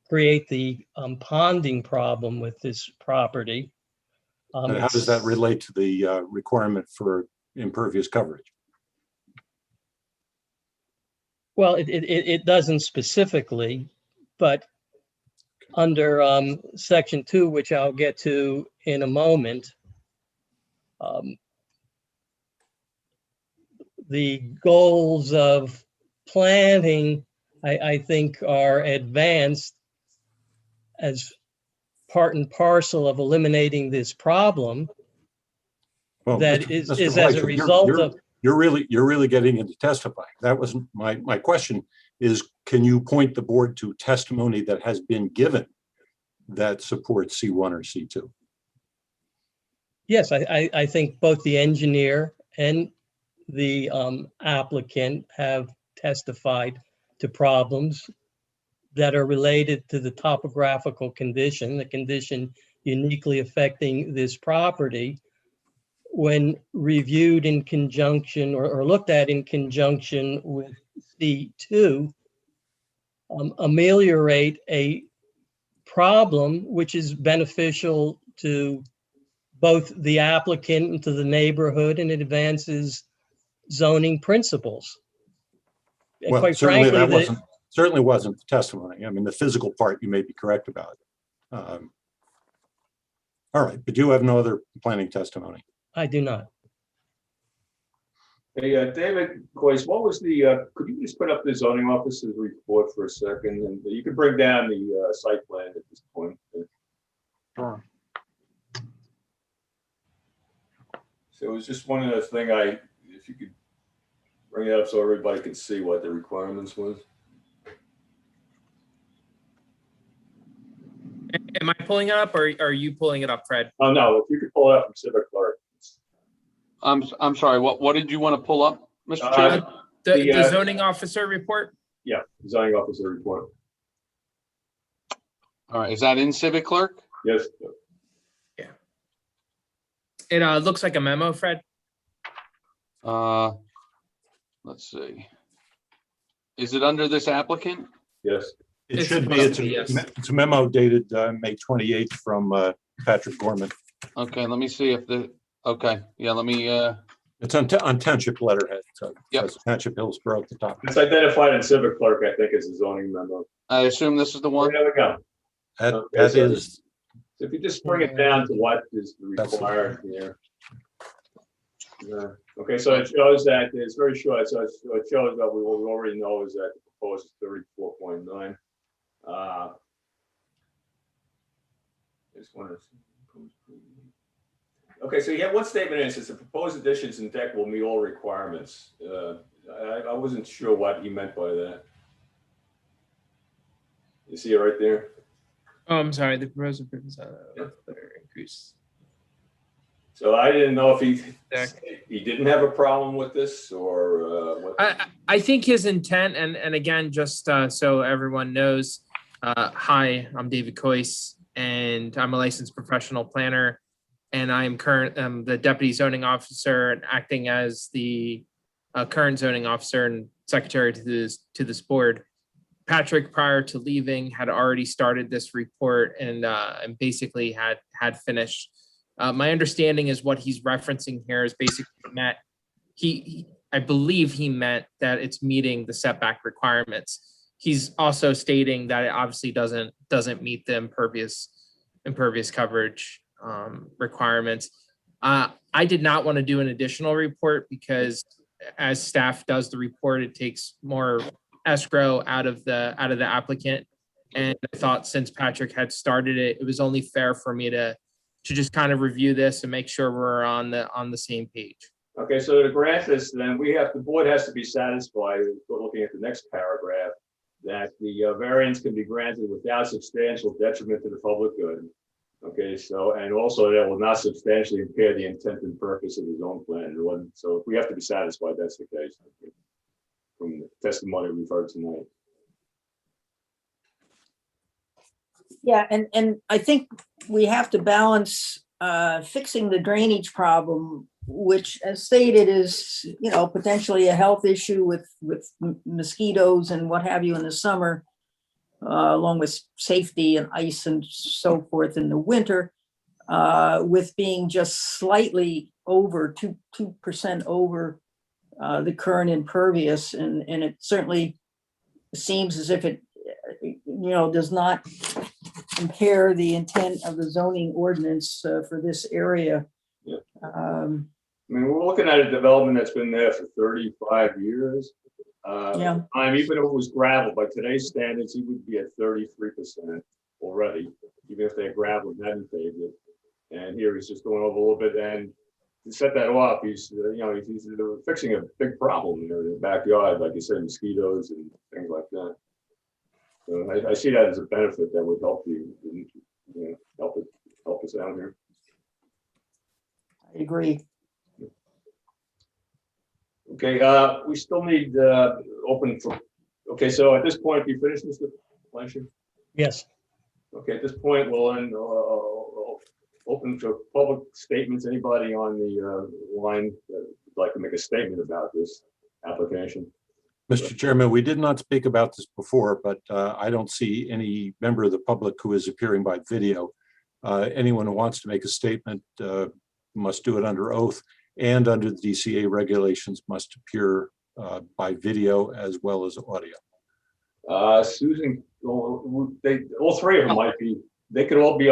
Speaker 9: create the ponding problem with this property.
Speaker 6: And how does that relate to the requirement for impervious coverage?
Speaker 9: Well, it doesn't specifically, but under section 2, which I'll get to in a moment, the goals of planting, I think, are advanced as part and parcel of eliminating this problem.
Speaker 6: Well,
Speaker 9: that
Speaker 6: Mr.
Speaker 9: is
Speaker 6: Mr.
Speaker 9: as
Speaker 6: Fleischer,
Speaker 9: a result of.
Speaker 6: You're really getting into testifying. That wasn't my question. Is can you point the board to testimony that has been given that supports C1 or C2?
Speaker 9: Yes, I think both the engineer and the applicant have testified to problems that are related to the topographical condition, the condition uniquely affecting this property, when reviewed in conjunction or looked at in conjunction with C2, ameliorate a problem which is beneficial to both the applicant and to the neighborhood, and it advances zoning principles.
Speaker 6: Well,
Speaker 9: quite
Speaker 6: certainly
Speaker 9: frankly,
Speaker 6: that certainly wasn't the testimony. I mean, the physical part you may be correct about. All right, but you have no other planning testimony.
Speaker 9: I do not.
Speaker 2: Hey, David Coyce, what was the, could you just put up the zoning officer's report for a second? And you could bring down the site plan at this point.
Speaker 10: Sure.
Speaker 2: So it was just one of those things if you could bring it up so everybody could see what the requirements was.
Speaker 7: Am I pulling it up or are you pulling it up, Fred?
Speaker 2: Oh, no, if you could pull it up from Civic Clerk.
Speaker 1: I'm sorry, what did you want to pull up, Mr. Chairman?
Speaker 7: The zoning officer report?
Speaker 2: Yeah, zoning officer report.
Speaker 1: All right, is that in Civic Clerk?
Speaker 2: Yes.
Speaker 7: Yeah. It looks like a memo, Fred.
Speaker 1: Let's see. Is it under this applicant?
Speaker 2: Yes.
Speaker 6: It should be. It's a memo dated May 28th from Patrick Gorman.
Speaker 1: Okay, let me see if okay, yeah, let me.
Speaker 6: It's on township letterhead. So
Speaker 1: yep.
Speaker 6: It's Township Hillsborough at the top.
Speaker 2: It's identified in Civic Clerk, I think, as a zoning memo.
Speaker 1: I assume this is the one.
Speaker 2: There we go.
Speaker 6: That
Speaker 2: So
Speaker 6: is.
Speaker 2: if you just bring it down to what is required here. Okay, so it shows that it's very short. So it shows that we already know is that the proposed is 34.9. Okay, so you have one statement in it says the proposed additions and deck will meet all requirements. I wasn't sure what he meant by that. You see it right there?
Speaker 7: Oh, I'm sorry. The proposed increase.
Speaker 2: So I didn't know if he didn't have a problem with this or what.
Speaker 7: I think his intent, and again, just so everyone knows, hi, I'm David Coyce, and I'm a licensed professional planner, and I am the deputy zoning officer and acting as the current zoning officer and secretary to this board. Patrick, prior to leaving, had already started this report and basically had finished. My understanding is what he's referencing here is basically Matt. I believe he meant that it's meeting the setback requirements. He's also stating that it obviously doesn't meet the impervious coverage requirements. I did not want to do an additional report because as staff does the report, it takes more escrow out of the applicant. And I thought since Patrick had started it, it was only fair for me to just kind of review this and make sure we're on the same page.
Speaker 2: Okay, so to grant this, then the board has to be satisfied, looking at the next paragraph, that the variance can be granted without substantial detriment to the public good. Okay, so, and also that will not substantially impair the intent and purpose of the zone plan. So if we have to be satisfied, that's the case from the testimony we've heard tonight.
Speaker 8: Yeah, and I think we have to balance fixing the drainage problem, which as stated is, potentially a health issue with mosquitoes and what have you in the summer, along with safety and ice and so forth in the winter, with being just slightly over 2% over the current impervious. And it certainly seems as if it, does not impair the intent of the zoning ordinance for this area.
Speaker 2: Yeah. I mean, we're looking at a development that's been there for 35 years.
Speaker 8: Yeah.
Speaker 2: Even if it was gravel, by today's standards, he would be at 33% already, even if they had gravel and hadn't paved it. And here he's just going over a little bit, and to set that off, he's fixing a big problem there in the backyard, like you said, mosquitoes and things like that. So I see that as a benefit that would help help us out here.
Speaker 8: I agree.
Speaker 2: Okay, we still need open for. Okay, so at this point, you finished, Mr. Fleischer?
Speaker 9: Yes.
Speaker 2: Okay, at this point, we'll end open for public statements. Anybody on the line that would like to make a statement about this application?
Speaker 6: Mr. Chairman, we did not speak about this before, but I don't see any member of the public who is appearing by video. Anyone who wants to make a statement must do it under oath, and under the DCA regulations must appear by video as well as audio.
Speaker 2: Susan, all three of them might be, they could all be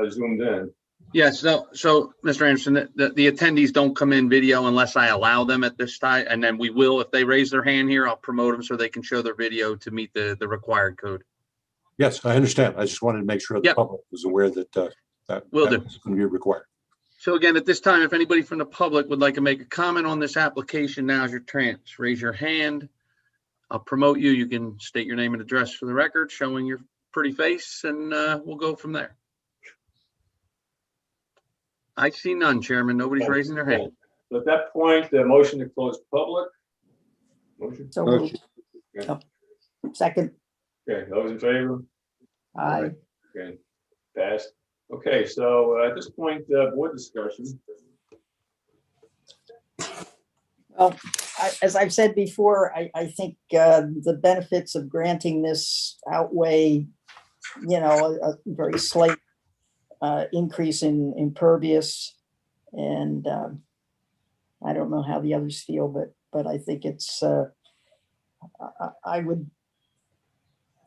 Speaker 2: zoomed in.
Speaker 1: Yes, so Mr. Anderson, the attendees don't come in video unless I allow them at this time, and then we will, if they raise their hand here, I'll promote them so they can show their video to meet the required code.
Speaker 6: Yes, I understand. I just wanted to make sure the public was aware that that was going to be required.
Speaker 1: So again, at this time, if anybody from the public would like to make a comment on this application, now's your chance. Raise your hand. I'll promote you. You can state your name and address for the record, showing your pretty face, and we'll go from there. I see none, Chairman. Nobody's raising their hand.
Speaker 2: So at that point, the motion to close public. Motion.
Speaker 8: So moved.
Speaker 2: Okay.
Speaker 8: Second.
Speaker 2: Okay, those in favor?
Speaker 8: Aye.
Speaker 2: Okay, passed. Okay, so at this point, board discussion.
Speaker 8: Well, as I've said before, I think the benefits of granting this outweigh, a very slight increase in impervious, and I don't know how the others feel, but I think it's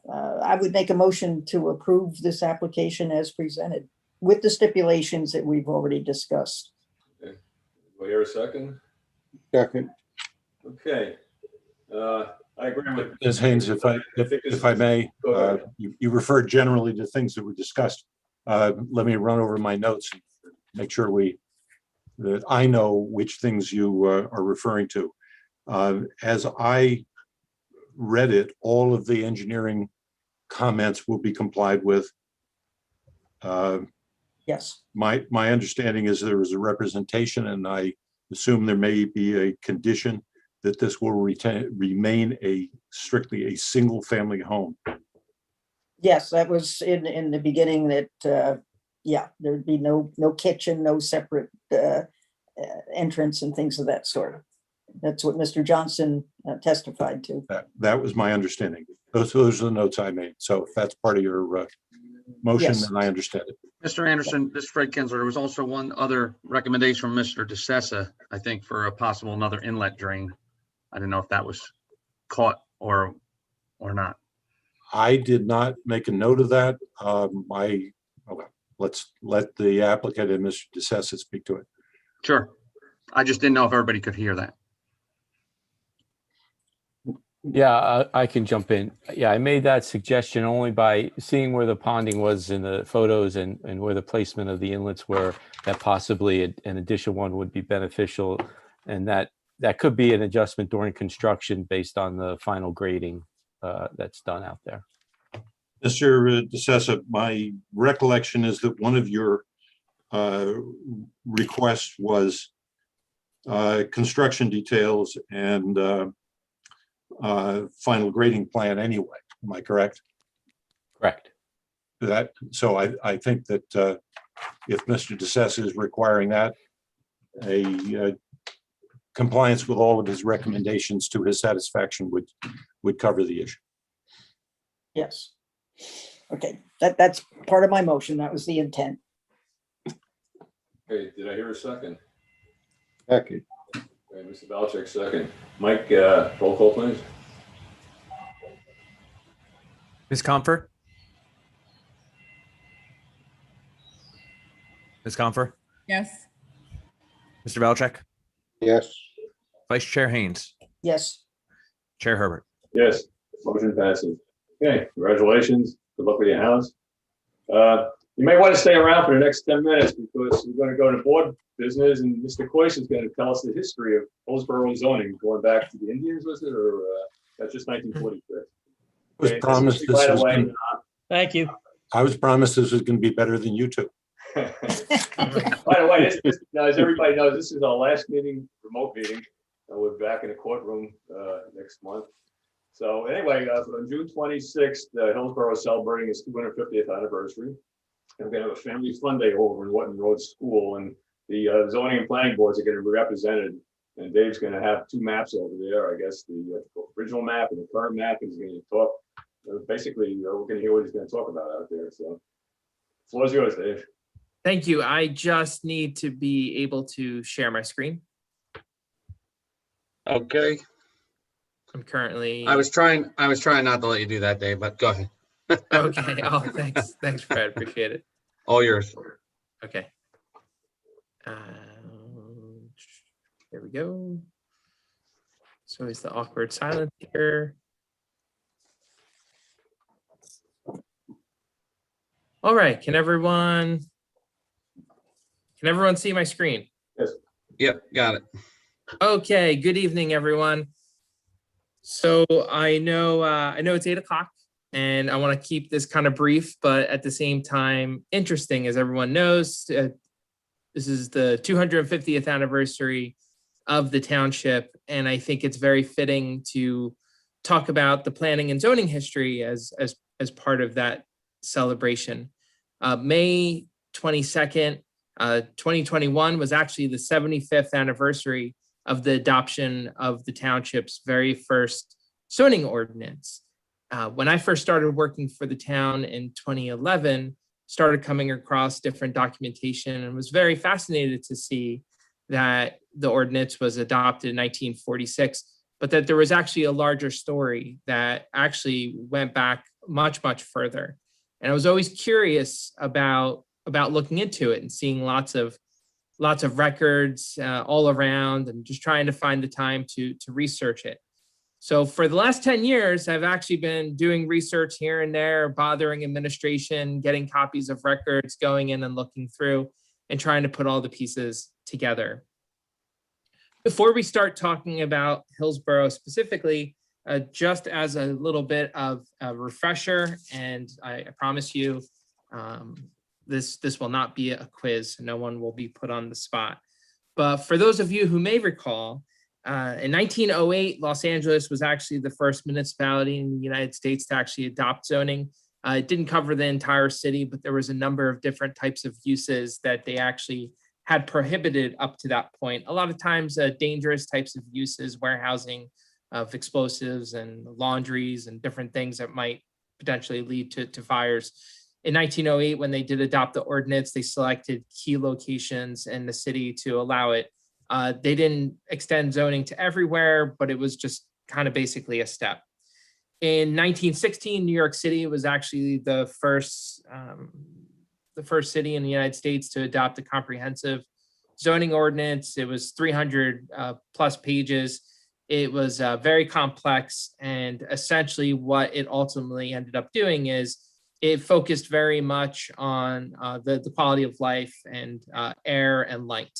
Speaker 8: I would make a motion to approve this application as presented with the stipulations that we've already discussed.
Speaker 2: Okay. Do I hear a second?
Speaker 6: Second.
Speaker 2: Okay. I agree with
Speaker 6: Ms. Haynes, if I may, you referred generally to things that were discussed. Let me run over my notes and make sure that I know which things you are referring to. As I read it, all of the engineering comments will be complied with.
Speaker 8: Yes.
Speaker 6: My understanding is there was a representation, and I assume there may be a condition that this will remain strictly a single family home.
Speaker 8: Yes, that was in the beginning that, there'd be no kitchen, no separate entrance and things of that sort. That's what Mr. Johnson testified to.
Speaker 6: That was my understanding. Those are the notes I made. So if that's part of your motion,
Speaker 8: Yes.
Speaker 6: then I understand it.
Speaker 1: Mr. Anderson, this is Fred Kinsler. There was also one other recommendation from Mr. DeSessa, I think, for a possible another inlet drain. I didn't know if that was caught or not.
Speaker 6: I did not make a note of that. Okay, let's let the applicant and Mr. DeSessa speak to it.
Speaker 1: Sure. I just didn't know if everybody could hear that.
Speaker 12: Yeah, I can jump in. Yeah, I made that suggestion only by seeing where the ponding was in the photos and where the placement of the inlets were, that possibly an additional one would be beneficial. And that could be an adjustment during construction based on the final grading that's done out there.
Speaker 6: Mr. DeSessa, my recollection is that one of your requests was construction details and final grading plan anyway. Am I correct?
Speaker 12: Correct.
Speaker 6: So I think that if Mr. DeSessa is requiring that, a compliance with all of his recommendations to his satisfaction would cover the issue.
Speaker 8: Yes. Okay, that's part of my motion. That was the intent.
Speaker 2: Okay, did I hear a second?
Speaker 6: Second.
Speaker 2: Okay, Mr. Belichick, second. Mike, roll call, please.
Speaker 4: Ms. Comfer? Ms. Comfer?
Speaker 11: Yes.
Speaker 4: Mr. Belichick?
Speaker 6: Yes.
Speaker 4: Vice Chair Haynes?
Speaker 8: Yes.
Speaker 4: Chair Herbert?
Speaker 2: Yes, motion passes. Okay, congratulations. Good luck with your house. You may want to stay around for the next 10 minutes because we're going to go to board business and Mr. Coyce is going to tell us the history of Hillsborough zoning going back to the Indians, was it, or that's just 1946?
Speaker 6: Was
Speaker 2: Okay,
Speaker 6: promised this
Speaker 2: right
Speaker 6: was
Speaker 2: away.
Speaker 6: gonna-
Speaker 9: Thank you.
Speaker 6: I was promised this was going to be better than you two.
Speaker 2: By the way, now, as everybody knows, this is our last meeting, remote meeting. We're back in the courtroom next month. So anyway, on June 26th, Hillsborough is celebrating its 250th anniversary. And we're going to have a family fun day over in Wharton Road School, and the zoning and planning boards are going to be represented. And Dave's going to have two maps over there, I guess, the original map and the current map. And he's going to talk. Basically, we're going to hear what he's going to talk about out there. So, the floor is yours, Dave.
Speaker 7: Thank you. I just need to be able to share my screen.
Speaker 1: Okay.
Speaker 7: I'm currently.
Speaker 1: I was trying not to let you do that, Dave, but go ahead.
Speaker 7: Okay. Oh, thanks. Thanks, Fred. Appreciate it.
Speaker 1: All yours.
Speaker 7: Okay. Here we go. So is the awkward silence here. All right. Can everyone see my screen?
Speaker 2: Yes.
Speaker 1: Yep, got it.
Speaker 7: Okay. Good evening, everyone. So I know it's 8 o'clock and I want to keep this kind of brief, but at the same time, interesting. As everyone knows, this is the 250th anniversary of the township. And I think it's very fitting to talk about the planning and zoning history as part of that celebration. May 22nd, 2021 was actually the 75th anniversary of the adoption of the township's very first zoning ordinance. When I first started working for the town in 2011, started coming across different documentation and was very fascinated to see that the ordinance was adopted in 1946, but that there was actually a larger story that actually went back much, much further. And I was always curious about looking into it and seeing lots of records all around and just trying to find the time to research it. So for the last 10 years, I've actually been doing research here and there, bothering administration, getting copies of records, going in and looking through and trying to put all the pieces together. Before we start talking about Hillsborough specifically, just as a little bit of a refresher, and I promise you, this will not be a quiz. No one will be put on the spot. But for those of you who may recall, in 1908, Los Angeles was actually the first municipality in the United States to actually adopt zoning. It didn't cover the entire city, but there was a number of different types of uses that they actually had prohibited up to that point. A lot of times dangerous types of uses, warehousing of explosives and laundries and different things that might potentially lead to fires. In 1908, when they did adopt the ordinance, they selected key locations in the city to allow it. They didn't extend zoning to everywhere, but it was just kind of basically a step. In 1916, New York City was actually the first city in the United States to adopt a comprehensive zoning ordinance. It was 300 plus pages. It was very complex, and essentially what it ultimately ended up doing is it focused very much on the quality of life and air and light.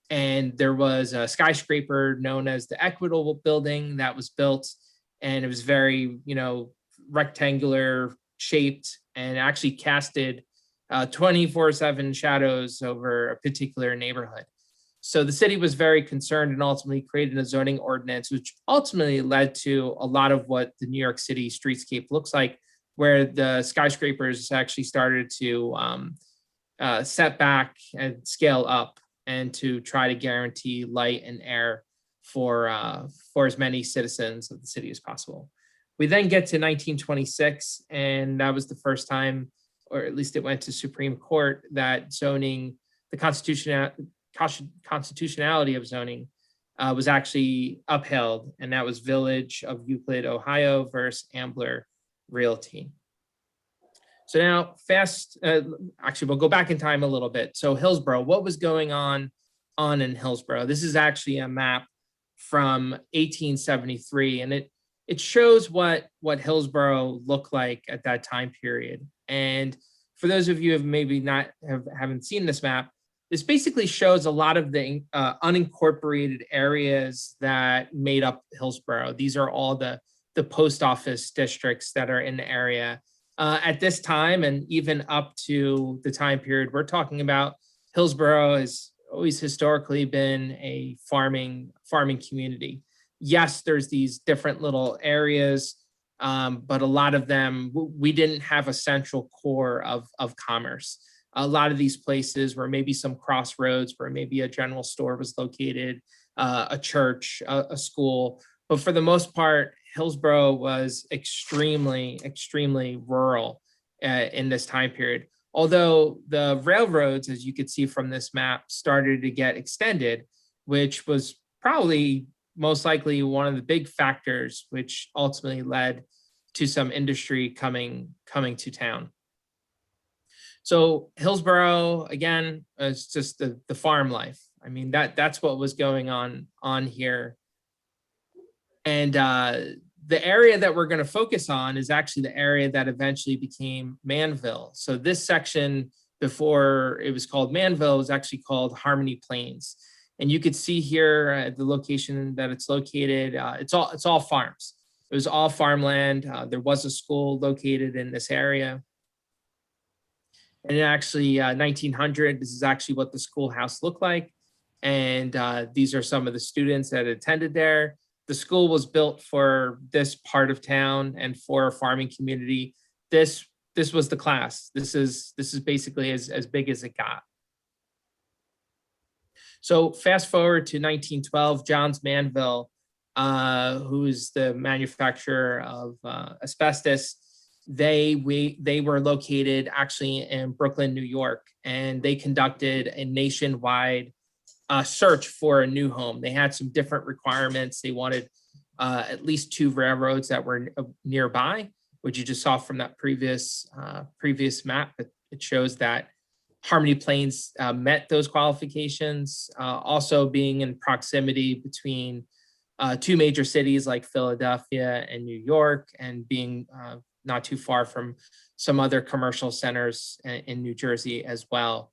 Speaker 7: And there was a skyscraper known as the Equitable Building that was built, and it was very, rectangular shaped, and actually casted 24/7 shadows over a particular neighborhood. So the city was very concerned and ultimately created a zoning ordinance, which ultimately led to a lot of what the New York City streetscape looks like, where the skyscrapers actually started to set back and scale up, and to try to guarantee light and air for as many citizens of the city as possible. We then get to 1926, and that was the first time, or at least it went to Supreme Court, that zoning, the constitutionality of zoning was actually upheld, and that was Village of Euclid, Ohio versus Ambler Realty. So now actually we'll go back in time a little bit. So Hillsborough, what was going on in Hillsborough? This is actually a map from 1873, and it shows what Hillsborough looked like at that time period. And for those of you who maybe haven't seen this map, this basically shows a lot of the unincorporated areas that made up Hillsborough. These are all the post office districts that are in the area. At this time, and even up to the time period we're talking about, Hillsborough has always historically been a farming community. Yes, there's these different little areas, but a lot of them, we didn't have a central core of commerce. A lot of these places were maybe some crossroads where maybe a general store was located, a church, a school. But for the most part, Hillsborough was extremely, extremely rural in this time period. Although the railroads, as you could see from this map, started to get extended, which was probably most likely one of the big factors which ultimately led to some industry coming to town. So Hillsborough, again, is just the farm life. I mean, that's what was going on here. And the area that we're going to focus on is actually the area that eventually became Manville. So this section, before it was called Manville, was actually called Harmony Plains. And you could see here at the location that it's located, it's all farms. It was all farmland. There was a school located in this area. And actually 1900, this is actually what the schoolhouse looked like. And these are some of the students that attended there. The school was built for this part of town and for a farming community. This was the class. This is basically as big as it got. So fast forward to 1912, Johns Manville, who's the manufacturer of asbestos, they were located actually in Brooklyn, New York, and they conducted a nationwide search for a new home. They had some different requirements. They wanted at least 2 railroads that were nearby, which you just saw from that previous map. It shows that Harmony Plains met those qualifications. Also being in proximity between 2 major cities like Philadelphia and New York, and being not too far from some other commercial centers in New Jersey as well.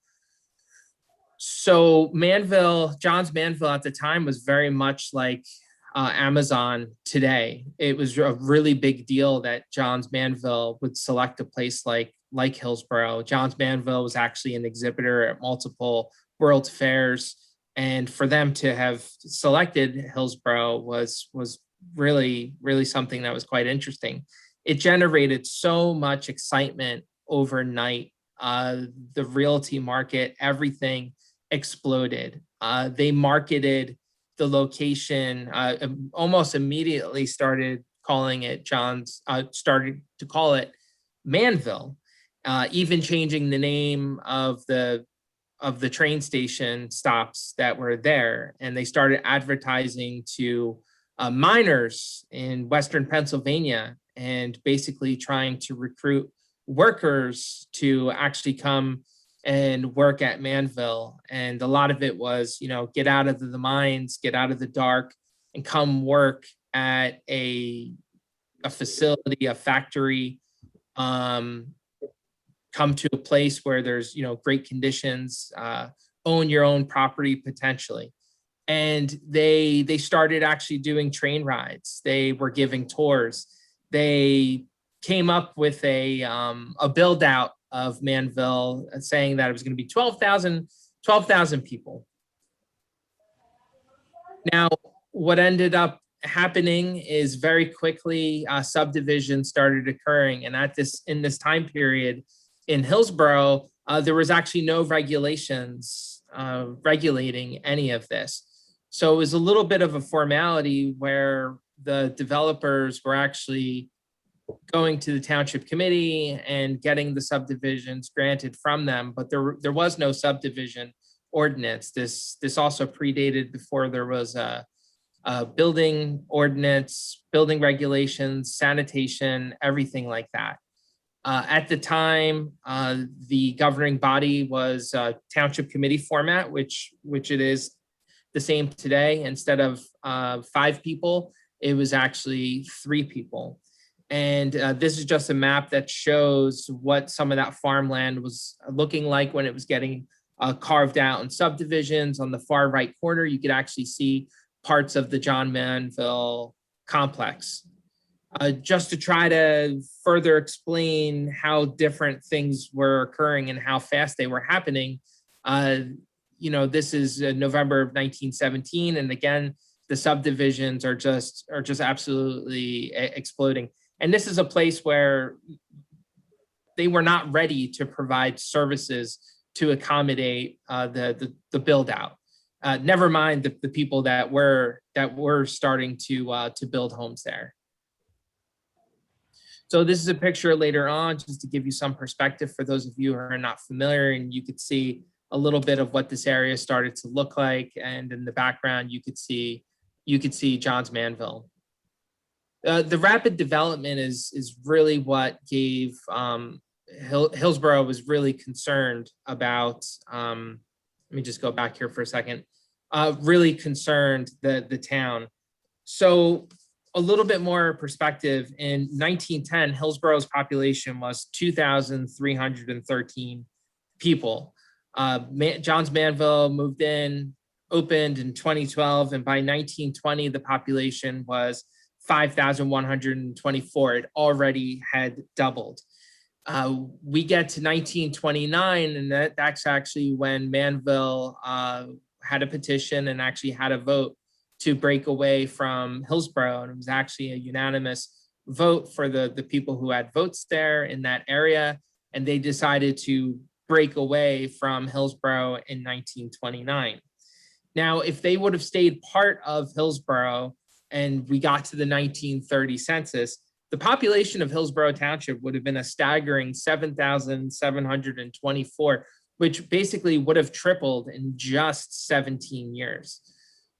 Speaker 7: So Johns Manville at the time was very much like Amazon today. It was a really big deal that Johns Manville would select a place like Hillsborough. Johns Manville was actually an exhibitor at multiple World's Fairs, and for them to have selected Hillsborough was really, really something that was quite interesting. It generated so much excitement overnight. The realty market, everything exploded. They marketed the location, almost immediately started calling it started to call it Manville, even changing the name of the the train station stops that were there, and they started advertising to miners in Western Pennsylvania and basically trying to recruit workers to actually come and work at Manville. And a lot of it was, get out of the mines, get out of the dark, and come work at a facility, a factory, come to a place where there's, great conditions, own your own property potentially. And they started actually doing train rides. They were giving tours. They came up with a build out of Manville, saying that it was going to be 12,000 people. Now, what ended up happening is very quickly subdivision started occurring, and in this time period in Hillsborough, there was actually no regulations regulating any of this. So it was a little bit of a formality where the developers were actually going to the township committee and getting the subdivisions granted from them, but there was no subdivision ordinance. This also predated before there was a building ordinance, building regulations, sanitation, everything like that. At the time, the governing body was township committee format, which it is the same today. Instead of 5 people, it was actually 3 people. And this is just a map that shows what some of that farmland was looking like when it was getting carved out in subdivisions. On the far right corner, you could actually see parts of the John Manville complex. Just to try to further explain how different things were occurring and how fast they were happening, this is November of 1917, and again, the subdivisions are just absolutely exploding. And this is a place where they were not ready to provide services to accommodate the build out. Never mind the people that were starting to build homes there. So this is a picture later on, just to give you some perspective for those of you who are not familiar, and you could see a little bit of what this area started to look like. And in the background, you could see Johns Manville. The rapid development is really what gave Hillsborough was really concerned about. Let me just go back here for a second. Really concerned the town. So a little bit more perspective, in 1910, Hillsborough's population was 2,313 people. Johns Manville moved in, opened in 2012, and by 1920, the population was 5,124. It already had doubled. We get to 1929, and that's actually when Manville had a petition and actually had a vote to break away from Hillsborough. And it was actually a unanimous vote for the people who had votes there in that area. And they decided to break away from Hillsborough in 1929. Now, if they would have stayed part of Hillsborough and we got to the 1930 census, the population of Hillsborough Township would have been a staggering 7,724, which basically would have tripled in just 17 years.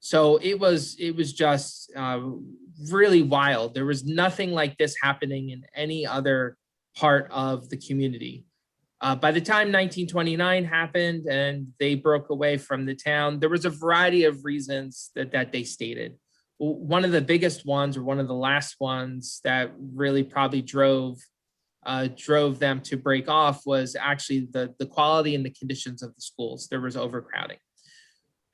Speaker 7: So it was just really wild. There was nothing like this happening in any other part of the community. By the time 1929 happened and they broke away from the town, there was a variety of reasons that they stated. One of the biggest ones, or one of the last ones that really probably drove them to break off, was actually the quality and the conditions of the schools. There was overcrowding.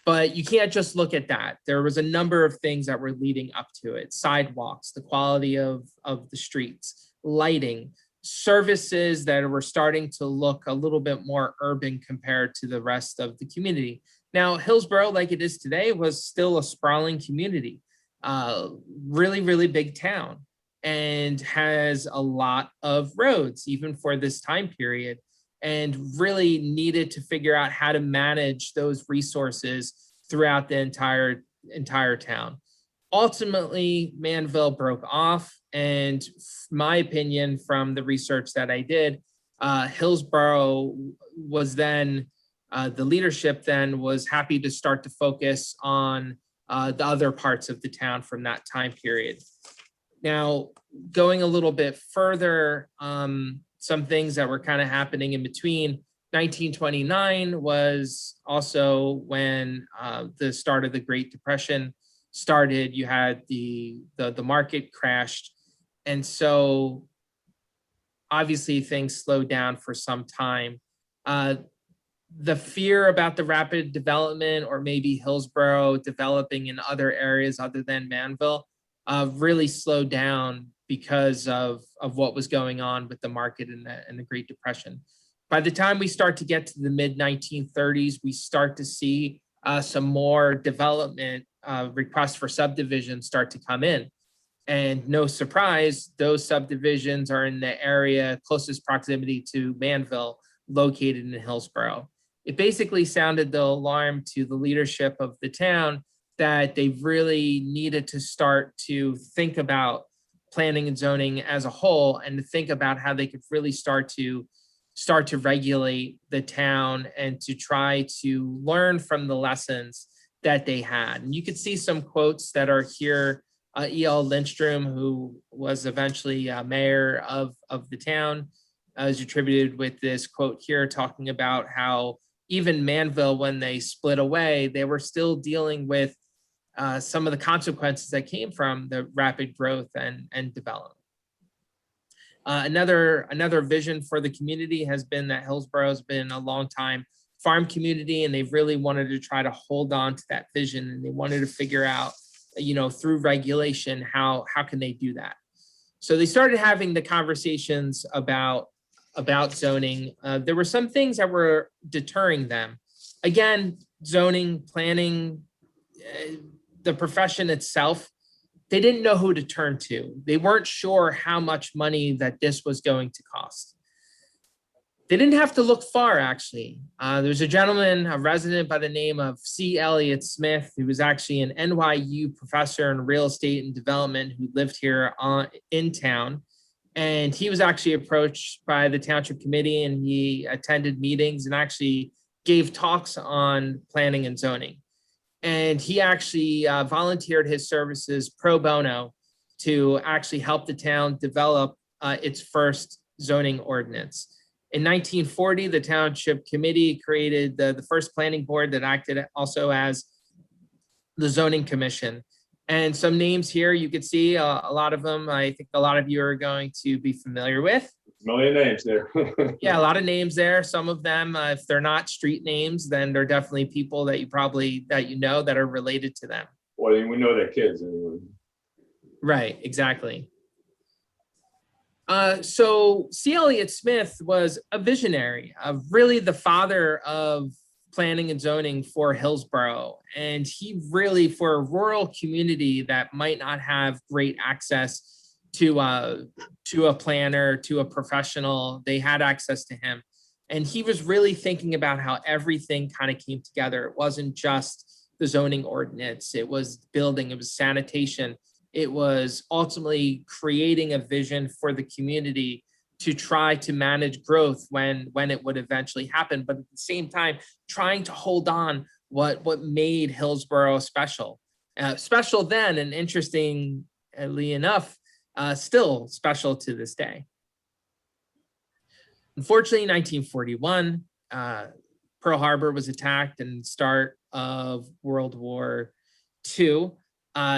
Speaker 7: But you can't just look at that. There was a number of things that were leading up to it: sidewalks, the quality of the streets, lighting, services that were starting to look a little bit more urban compared to the rest of the community. Now, Hillsborough, like it is today, was still a sprawling community, really, really big town, and has a lot of roads, even for this time period, and really needed to figure out how to manage those resources throughout the entire town. Ultimately, Manville broke off, and my opinion from the research that I did, Hillsborough was then the leadership then was happy to start to focus on the other parts of the town from that time period. Now, going a little bit further, some things that were kind of happening in between. 1929 was also when the start of the Great Depression started. You had the market crashed, and so obviously things slowed down for some time. The fear about the rapid development, or maybe Hillsborough developing in other areas other than Manville, really slowed down because of what was going on with the market in the Great Depression. By the time we start to get to the mid-1930s, we start to see some more development requests for subdivisions start to come in. And no surprise, those subdivisions are in the area closest proximity to Manville, located in Hillsborough. It basically sounded the alarm to the leadership of the town that they really needed to start to think about planning and zoning as a whole, and to think about how they could really start to regulate the town and to try to learn from the lessons that they had. And you could see some quotes that are here. E.L. Lindstrom, who was eventually mayor of the town, is attributed with this quote here, talking about how even Manville, when they split away, they were still dealing with some of the consequences that came from the rapid growth and development. Another vision for the community has been that Hillsborough has been a long time farm community, and they've really wanted to try to hold on to that vision, and they wanted to figure out, through regulation, how can they do that. So they started having the conversations about zoning. There were some things that were deterring them. Again, zoning, planning, the profession itself, they didn't know who to turn to. They weren't sure how much money that this was going to cost. They didn't have to look far, actually. There's a gentleman, a resident by the name of C. Elliott Smith, who was actually an NYU professor in real estate and development, who lived here in town. And he was actually approached by the township committee, and he attended meetings and actually gave talks on planning and zoning. And he actually volunteered his services pro bono to actually help the town develop its first zoning ordinance. In 1940, the township committee created the first planning board that acted also as the zoning commission. And some names here, you could see a lot of them, I think a lot of you are going to be familiar with.
Speaker 2: Million names there.
Speaker 7: Yeah, a lot of names there. Some of them, if they're not street names, then they're definitely people that you know that are related to them.
Speaker 2: Well, we know their kids anyway.
Speaker 7: Right, exactly. So C. Elliott Smith was a visionary, really the father of planning and zoning for Hillsborough. And he really, for a rural community that might not have great access to a planner, to a professional, they had access to him. And he was really thinking about how everything kind of came together. It wasn't just the zoning ordinance, it was building, it was sanitation. It was ultimately creating a vision for the community to try to manage growth when it would eventually happen, but at the same time, trying to hold on what made Hillsborough special. Special then, and interestingly enough, still special to this day. Unfortunately, in 1941, Pearl Harbor was attacked, and the start of World War II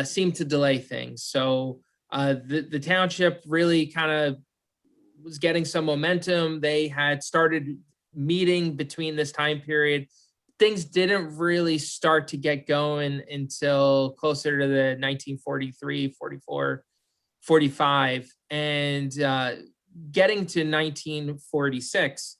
Speaker 7: seemed to delay things. So the township really kind of was getting some momentum. They had started meeting between this time period. Things didn't really start to get going until closer to the 1943, 44, 45. And getting to 1946,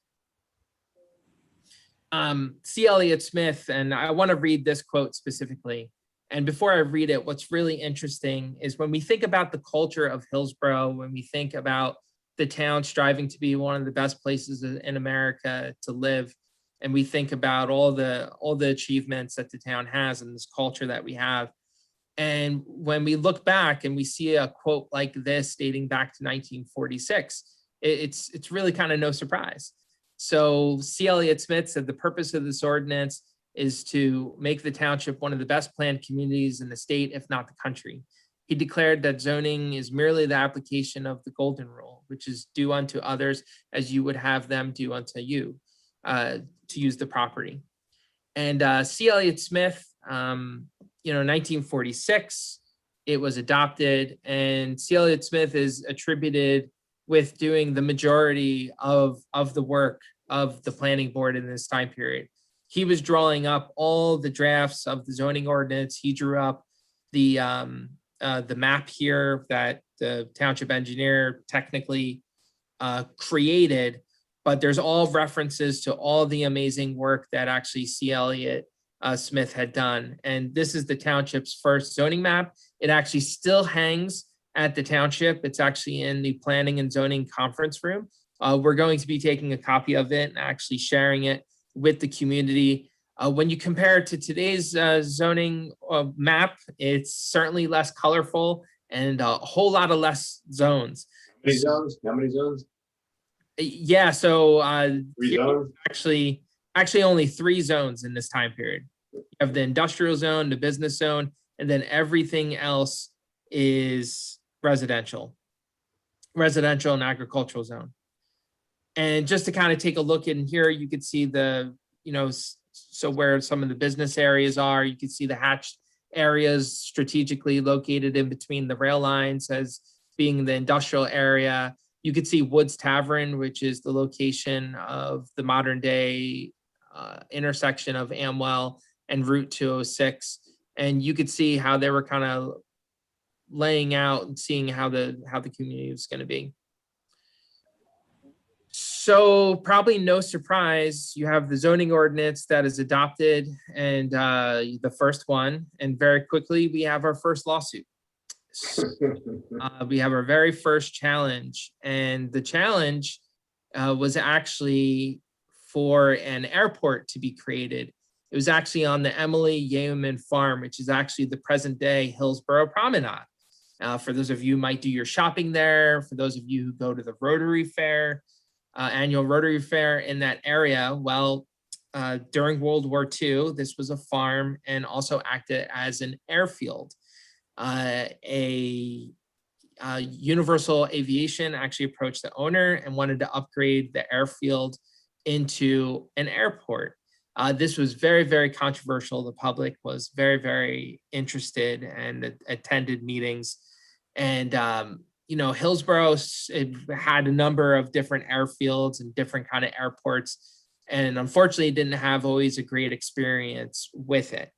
Speaker 7: C. Elliott Smith, and I want to read this quote specifically. And before I read it, what's really interesting is when we think about the culture of Hillsborough, when we think about the town striving to be one of the best places in America to live, and we think about all the achievements that the town has and this culture that we have. And when we look back and we see a quote like this dating back to 1946, it's really kind of no surprise. So C. Elliott Smith said the purpose of this ordinance is to make the township one of the best planned communities in the state, if not the country. He declared that zoning is merely the application of the golden rule, which is do unto others as you would have them do unto you, to use the property. And C. Elliott Smith, 1946, it was adopted, and C. Elliott Smith is attributed with doing the majority of the work of the planning board in this time period. He was drawing up all the drafts of the zoning ordinance. He drew up the map here that the township engineer technically created, but there's all references to all the amazing work that actually C. Elliott Smith had done. And this is the township's first zoning map. It actually still hangs at the township. It's actually in the planning and zoning conference room. We're going to be taking a copy of it and actually sharing it with the community. When you compare it to today's zoning map, it's certainly less colorful and a whole lot of less zones.
Speaker 2: How many zones? How many zones?
Speaker 7: Yeah, so
Speaker 2: 3 zones?
Speaker 7: actually only 3 zones in this time period. You have the industrial zone, the business zone, and then everything else is residential and agricultural zone. And just to kind of take a look in here, you could see the, so where some of the business areas are, you can see the hatched areas strategically located in between the rail lines as being the industrial area. You could see Woods Tavern, which is the location of the modern day intersection of Amwell and Route 206. And you could see how they were kind of laying out and seeing how the community was going to be. So probably no surprise, you have the zoning ordinance that is adopted and the first one, and very quickly we have our first lawsuit. We have our very first challenge, and the challenge was actually for an airport to be created. It was actually on the Emily Yeoman Farm, which is actually the present day Hillsborough Promenade. For those of you who might do your shopping there, for those of you who go to the Rotary Fair, annual Rotary Fair in that area, well, during World War II, this was a farm and also acted as an airfield. Universal Aviation actually approached the owner and wanted to upgrade the airfield into an airport. This was very, very controversial. The public was very, very interested and attended meetings. And, Hillsborough had a number of different airfields and different kind of airports, and unfortunately didn't have always a great experience with it.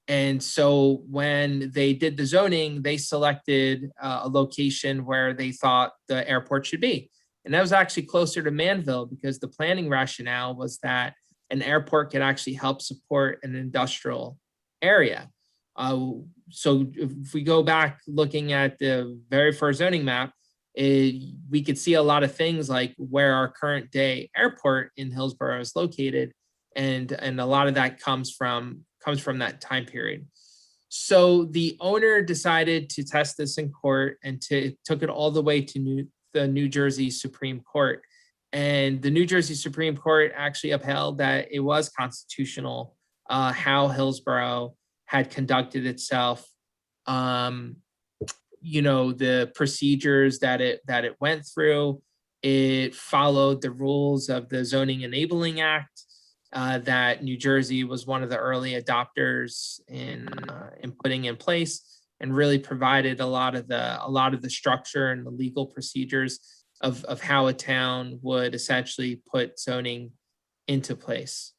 Speaker 7: And so when they did the zoning, they selected a location where they thought the airport should be. And that was actually closer to Manville, because the planning rationale was that an airport could actually help support an industrial area. So if we go back looking at the very first zoning map, we could see a lot of things like where our current day airport in Hillsborough is located. And a lot of that comes from that time period. So the owner decided to test this in court and took it all the way to the New Jersey Supreme Court. And the New Jersey Supreme Court actually upheld that it was constitutional how Hillsborough had conducted itself. The procedures that it went through. It followed the rules of the Zoning Enabling Act that New Jersey was one of the early adopters in putting in place, and really provided a lot of the structure and the legal procedures of how a town would essentially put zoning into place.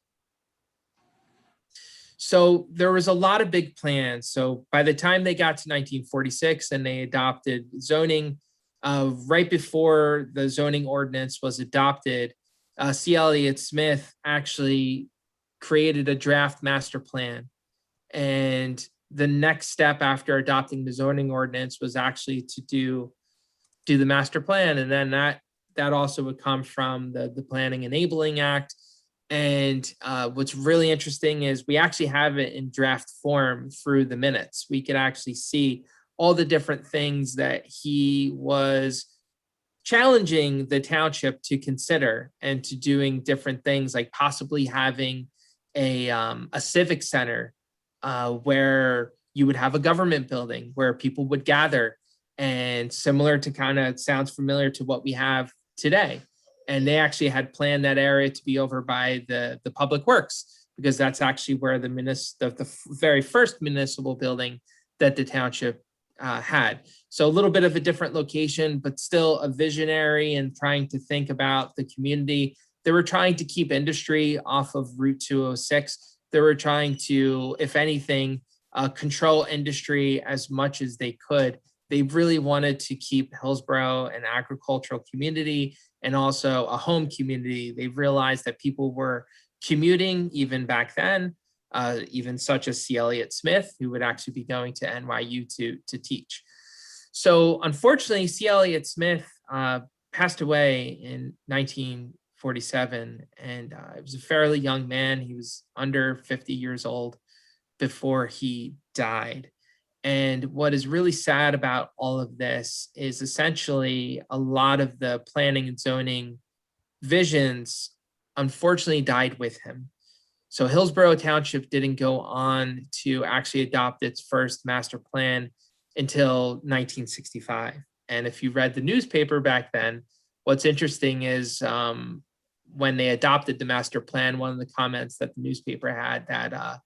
Speaker 7: So there was a lot of big plans. So by the time they got to 1946 and they adopted zoning, right before the zoning ordinance was adopted, C. Elliott Smith actually created a draft master plan. And the next step after adopting the zoning ordinance was actually to do the master plan. And then that also would come from the Planning Enabling Act. And what's really interesting is we actually have it in draft form through the minutes. We could actually see all the different things that he was challenging the township to consider and to doing different things, like possibly having a civic center where you would have a government building where people would gather, and similar to, kind of sounds familiar to what we have today. And they actually had planned that area to be over by the Public Works, because that's actually where the very first municipal building that the township had. So a little bit of a different location, but still a visionary and trying to think about the community. They were trying to keep industry off of Route 206. They were trying to, if anything, control industry as much as they could. They really wanted to keep Hillsborough an agricultural community and also a home community. They realized that people were commuting even back then, even such as C. Elliott Smith, who would actually be going to NYU to teach. So unfortunately, C. Elliott Smith passed away in 1947, and he was a fairly young man. He was under 50 years old before he died. And what is really sad about all of this is essentially a lot of the planning and zoning visions unfortunately died with him. So Hillsborough Township didn't go on to actually adopt its first master plan until 1965. And if you read the newspaper back then, what's interesting is when they adopted the master plan, one of the comments that the newspaper had that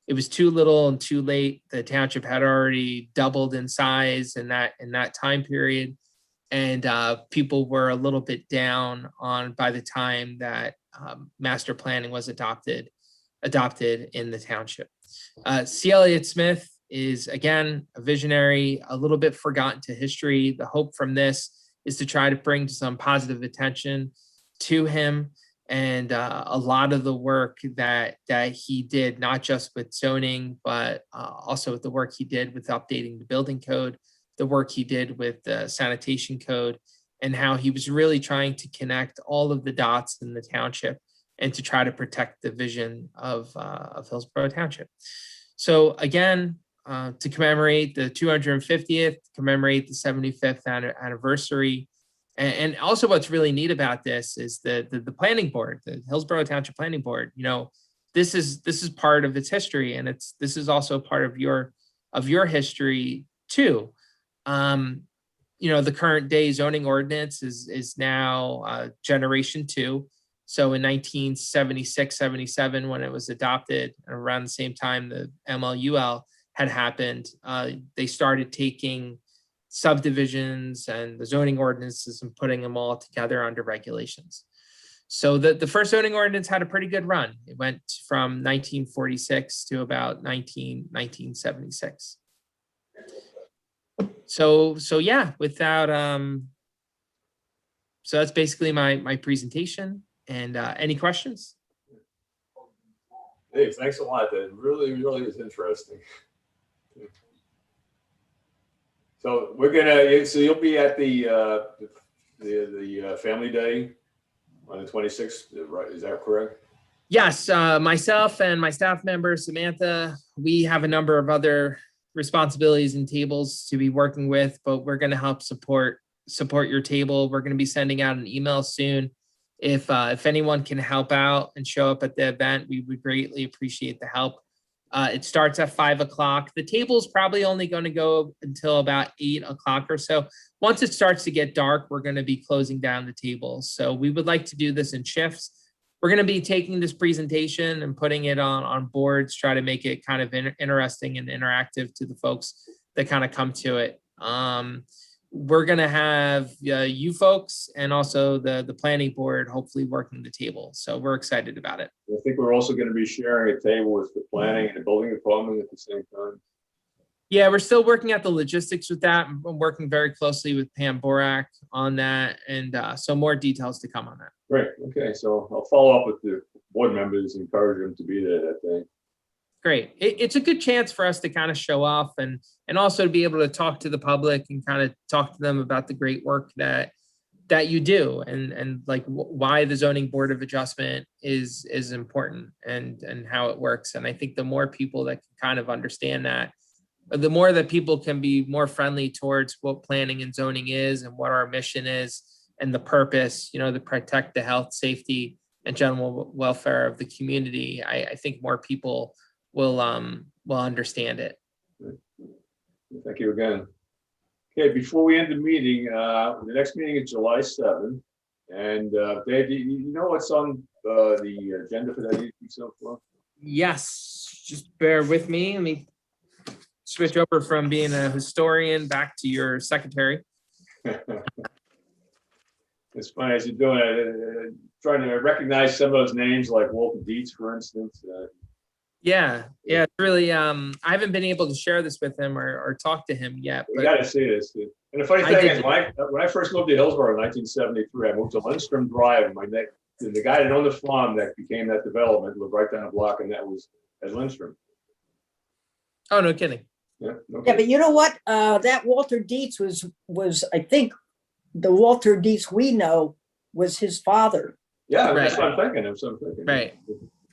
Speaker 7: it was too little and too late. The township had already doubled in size in that time period, and people were a little bit down on by the time that master planning was adopted in the township. C. Elliott Smith is, again, a visionary, a little bit forgotten to history. The hope from this is to try to bring some positive attention to him. And a lot of the work that he did, not just with zoning, but also with the work he did with updating the building code, the work he did with the sanitation code, and how he was really trying to connect all of the dots in the township and to try to protect the vision of Hillsborough Township. So again, to commemorate the 250th, commemorate the 75th anniversary. And also what's really neat about this is the planning board, the Hillsborough Township Planning Board. You know, this is part of its history, and this is also part of your history too. You know, the current day zoning ordinance is now generation 2. So in 1976, 77, when it was adopted, around the same time the MLUL had happened, they started taking subdivisions and the zoning ordinances and putting them all together under regulations. So the first zoning ordinance had a pretty good run. It went from 1946 to about 1976. So yeah, without so that's basically my presentation. And any questions?
Speaker 2: Dave, thanks a lot. That really is interesting. So we're gonna. So you'll be at the family day on the 26th, right? Is that correct?
Speaker 7: Yes, myself and my staff member Samantha. We have a number of other responsibilities and tables to be working with, but we're going to help support your table. We're going to be sending out an email soon. If anyone can help out and show up at the event, we would greatly appreciate the help. It starts at 5 o'clock. The table's probably only going to go until about 8 o'clock or so. Once it starts to get dark, we're going to be closing down the tables. So we would like to do this in shifts. We're going to be taking this presentation and putting it on boards, try to make it kind of interesting and interactive to the folks that kind of come to it. We're going to have you folks and also the planning board hopefully working the table. So we're excited about it.
Speaker 2: I think we're also going to be sharing a table with the planning and the building department at the same time.
Speaker 7: Yeah, we're still working at the logistics with that. I'm working very closely with Pam Borak on that. And so more details to come on that.
Speaker 2: Great. Okay. So I'll follow up with the board members and encourage them to be there that day.
Speaker 7: Great. It's a good chance for us to kind of show off and also to be able to talk to the public and kind of talk to them about the great work that you do and like why the zoning board of adjustment is important and how it works. And I think the more people that can kind of understand that, the more that people can be more friendly towards what planning and zoning is and what our mission is, and the purpose, to protect the health, safety, and general welfare of the community, I think more people will understand it.
Speaker 2: Thank you again. Okay, before we end the meeting, the next meeting is July 7th. And Dave, you know what's on the agenda for that evening so far?
Speaker 7: Yes, just bear with me. Let me switch over from being a historian back to your secretary.
Speaker 2: It's funny as you're doing it, trying to recognize some of those names like Walter Dietz, for instance.
Speaker 7: Yeah, it's really, I haven't been able to share this with him or talk to him yet.
Speaker 2: We got to see this. And the funny thing is, when I first moved to Hillsborough in 1973, I moved to Lindstrom Drive. The guy that owned the farm that became that development lived right down the block, and that was at Lindstrom.
Speaker 7: Oh, no kidding.
Speaker 2: Yeah,
Speaker 8: Yeah, but you know what? That Walter Dietz was I think the Walter Dietz we know was his father.
Speaker 2: Yeah,
Speaker 7: Right.
Speaker 2: that's what I'm thinking.
Speaker 7: Right.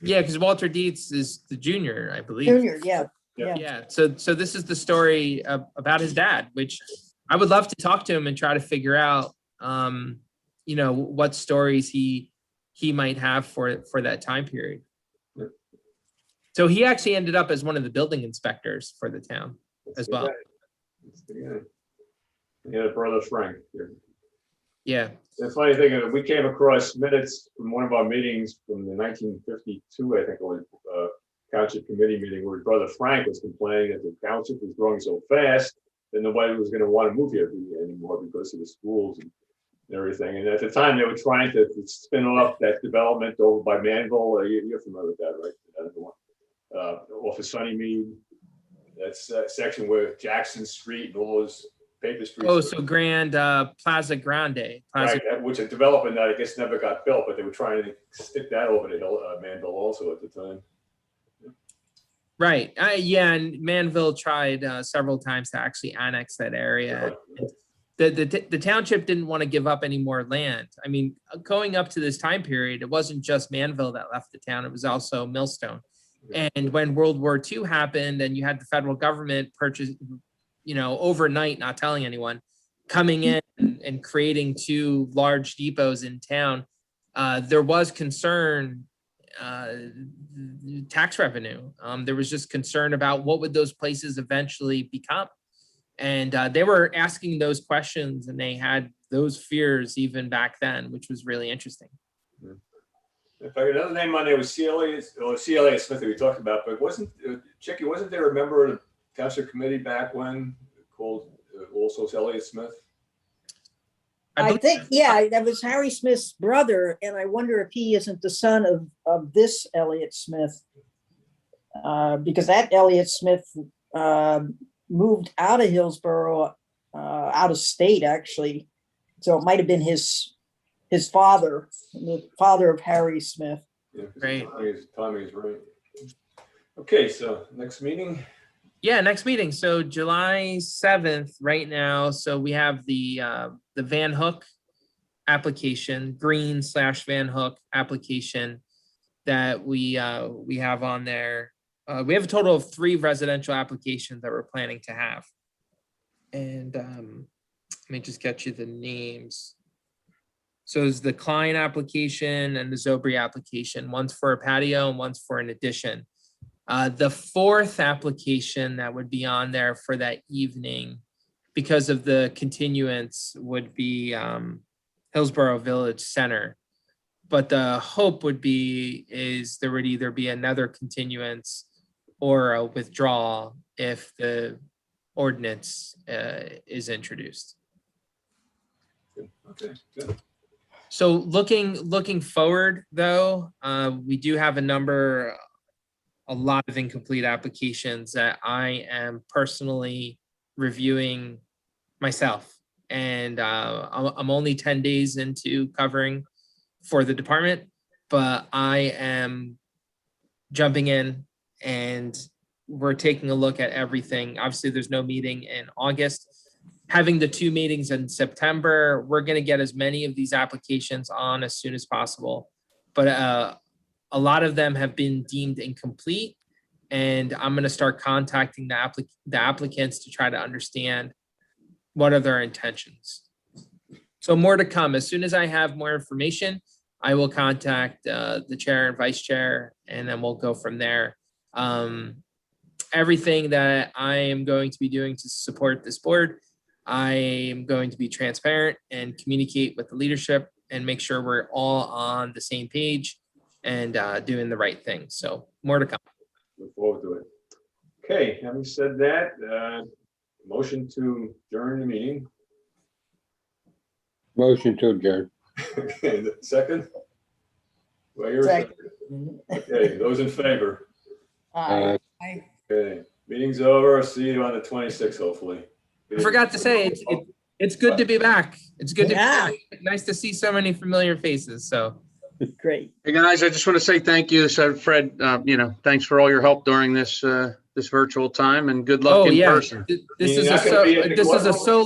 Speaker 7: Yeah, because Walter Dietz is the junior, I believe.
Speaker 8: Junior, yeah.
Speaker 7: Yeah. So this is the story about his dad, which I would love to talk to him and try to figure out, what stories he might have for that time period. So he actually ended up as one of the building inspectors for the town as well.
Speaker 2: He had a brother, Frank.
Speaker 7: Yeah.
Speaker 2: The funny thing is, we came across minutes from one of our meetings from the 1952, I think it was, township committee meeting, where his brother Frank was complaining that the township was growing so fast that nobody was going to want to move here anymore because of the schools and everything. And at the time, they were trying to spin off that development over by Manville. You're familiar with that, right? Off of Sunnymead. That's that section where Jackson Street and all those paper streets.
Speaker 7: Oh, so Plaza Grande.
Speaker 2: Right, which a development that I guess never got built, but they were trying to stick that over the hill, Manville also at the time.
Speaker 7: Right. Yeah, and Manville tried several times to actually annex that area. The township didn't want to give up any more land. I mean, going up to this time period, it wasn't just Manville that left the town, it was also Millstone. And when World War II happened and you had the federal government purchase, overnight, not telling anyone, coming in and creating two large depots in town, there was concern, tax revenue. There was just concern about what would those places eventually become. And they were asking those questions and they had those fears even back then, which was really interesting.
Speaker 2: In fact, another name on there was C. Elliott Smith that we talked about, but wasn't there a member of the township committee back when called also Elliott Smith?
Speaker 8: I think, yeah, that was Harry Smith's brother, and I wonder if he isn't the son of this Elliott Smith, because that Elliott Smith moved out of Hillsborough, out of state actually, so it might have been his father, the father of Harry Smith.
Speaker 2: Yeah,
Speaker 7: right.
Speaker 2: Tommy is right. Okay, so next meeting.
Speaker 7: Yeah, next meeting. So July 7th right now. So we have the Van Hook application, Green/Van Hook application that we have on there. We have a total of 3 residential applications that we're planning to have. And let me just get you the names. So it's the Klein application and the Zobri application. One's for a patio and one's for an addition. The 4th application that would be on there for that evening, because of the continuance, would be Hillsborough Village Center. But the hope would be is there would either be another continuance or a withdrawal if the ordinance is introduced.
Speaker 2: Okay, good.
Speaker 7: So looking forward, though, we do have a lot of incomplete applications that I am personally reviewing myself. And I'm only 10 days into covering for the department, but I am jumping in and we're taking a look at everything. Obviously, there's no meeting in August. Having the 2 meetings in September, we're going to get as many of these applications on as soon as possible. But a lot of them have been deemed incomplete, and I'm going to start contacting the applicants to try to understand what are their intentions. So more to come. As soon as I have more information, I will contact the chair and vice chair, and then we'll go from there. Everything that I am going to be doing to support this board, I am going to be transparent and communicate with the leadership and make sure we're all on the same page and doing the right thing. So more to come.
Speaker 2: Look forward to it. Okay, having said that, motion to adjourn the meeting.
Speaker 13: Motion to adjourn.
Speaker 2: Okay, second? Do I hear a second? Okay, those in favor?
Speaker 8: Aye.
Speaker 2: Okay, meeting's over. See you on the 26th, hopefully.
Speaker 7: I forgot to say, it's good to be back. It's good to be
Speaker 8: Yeah.
Speaker 7: back. Nice to see so many familiar faces. So
Speaker 8: Great.
Speaker 1: Hey, guys, I just want to say thank you. So Fred, thanks for all your help during this virtual time, and good luck in person.
Speaker 7: This is a so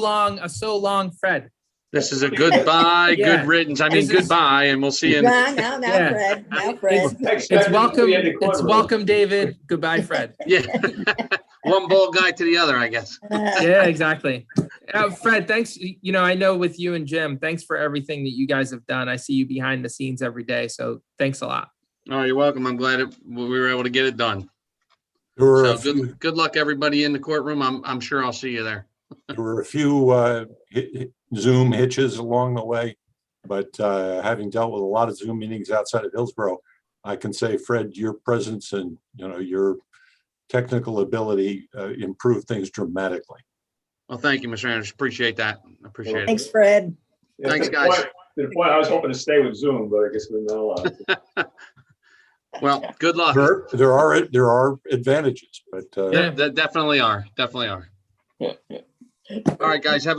Speaker 7: long Fred.
Speaker 1: This is a goodbye,
Speaker 7: Yeah.
Speaker 1: good riddance. I mean, goodbye, and we'll see you.
Speaker 8: Now,
Speaker 7: Yeah.
Speaker 8: Fred, now, Fred.
Speaker 7: It's welcome, David. Goodbye, Fred.
Speaker 1: Yeah. One ball guy to the other, I guess.
Speaker 7: Yeah, exactly. Fred, thanks. I know with you and Jim, thanks for everything that you guys have done. I see you behind the scenes every day. So thanks a lot.
Speaker 1: Oh, you're welcome. I'm glad we were able to get it done.
Speaker 6: There were a
Speaker 1: So
Speaker 6: few,
Speaker 1: good luck, everybody in the courtroom. I'm sure I'll see you there.
Speaker 6: there were a few Zoom hitches along the way, but having dealt with a lot of Zoom meetings outside of Hillsborough, I can say, Fred, your presence and your technical ability improved things dramatically.
Speaker 1: Well, thank you, Mr. Anderson. Appreciate that. Appreciate
Speaker 8: Thanks,
Speaker 1: it.
Speaker 8: Fred.
Speaker 2: Yeah,
Speaker 1: Thanks,
Speaker 2: to the
Speaker 1: guys.
Speaker 2: point- To the point, I was hoping to stay with Zoom, but I guess we're not allowed.
Speaker 1: Well, good luck.
Speaker 6: There are advantages, but
Speaker 1: There definitely are. Definitely are. All right, guys, have a good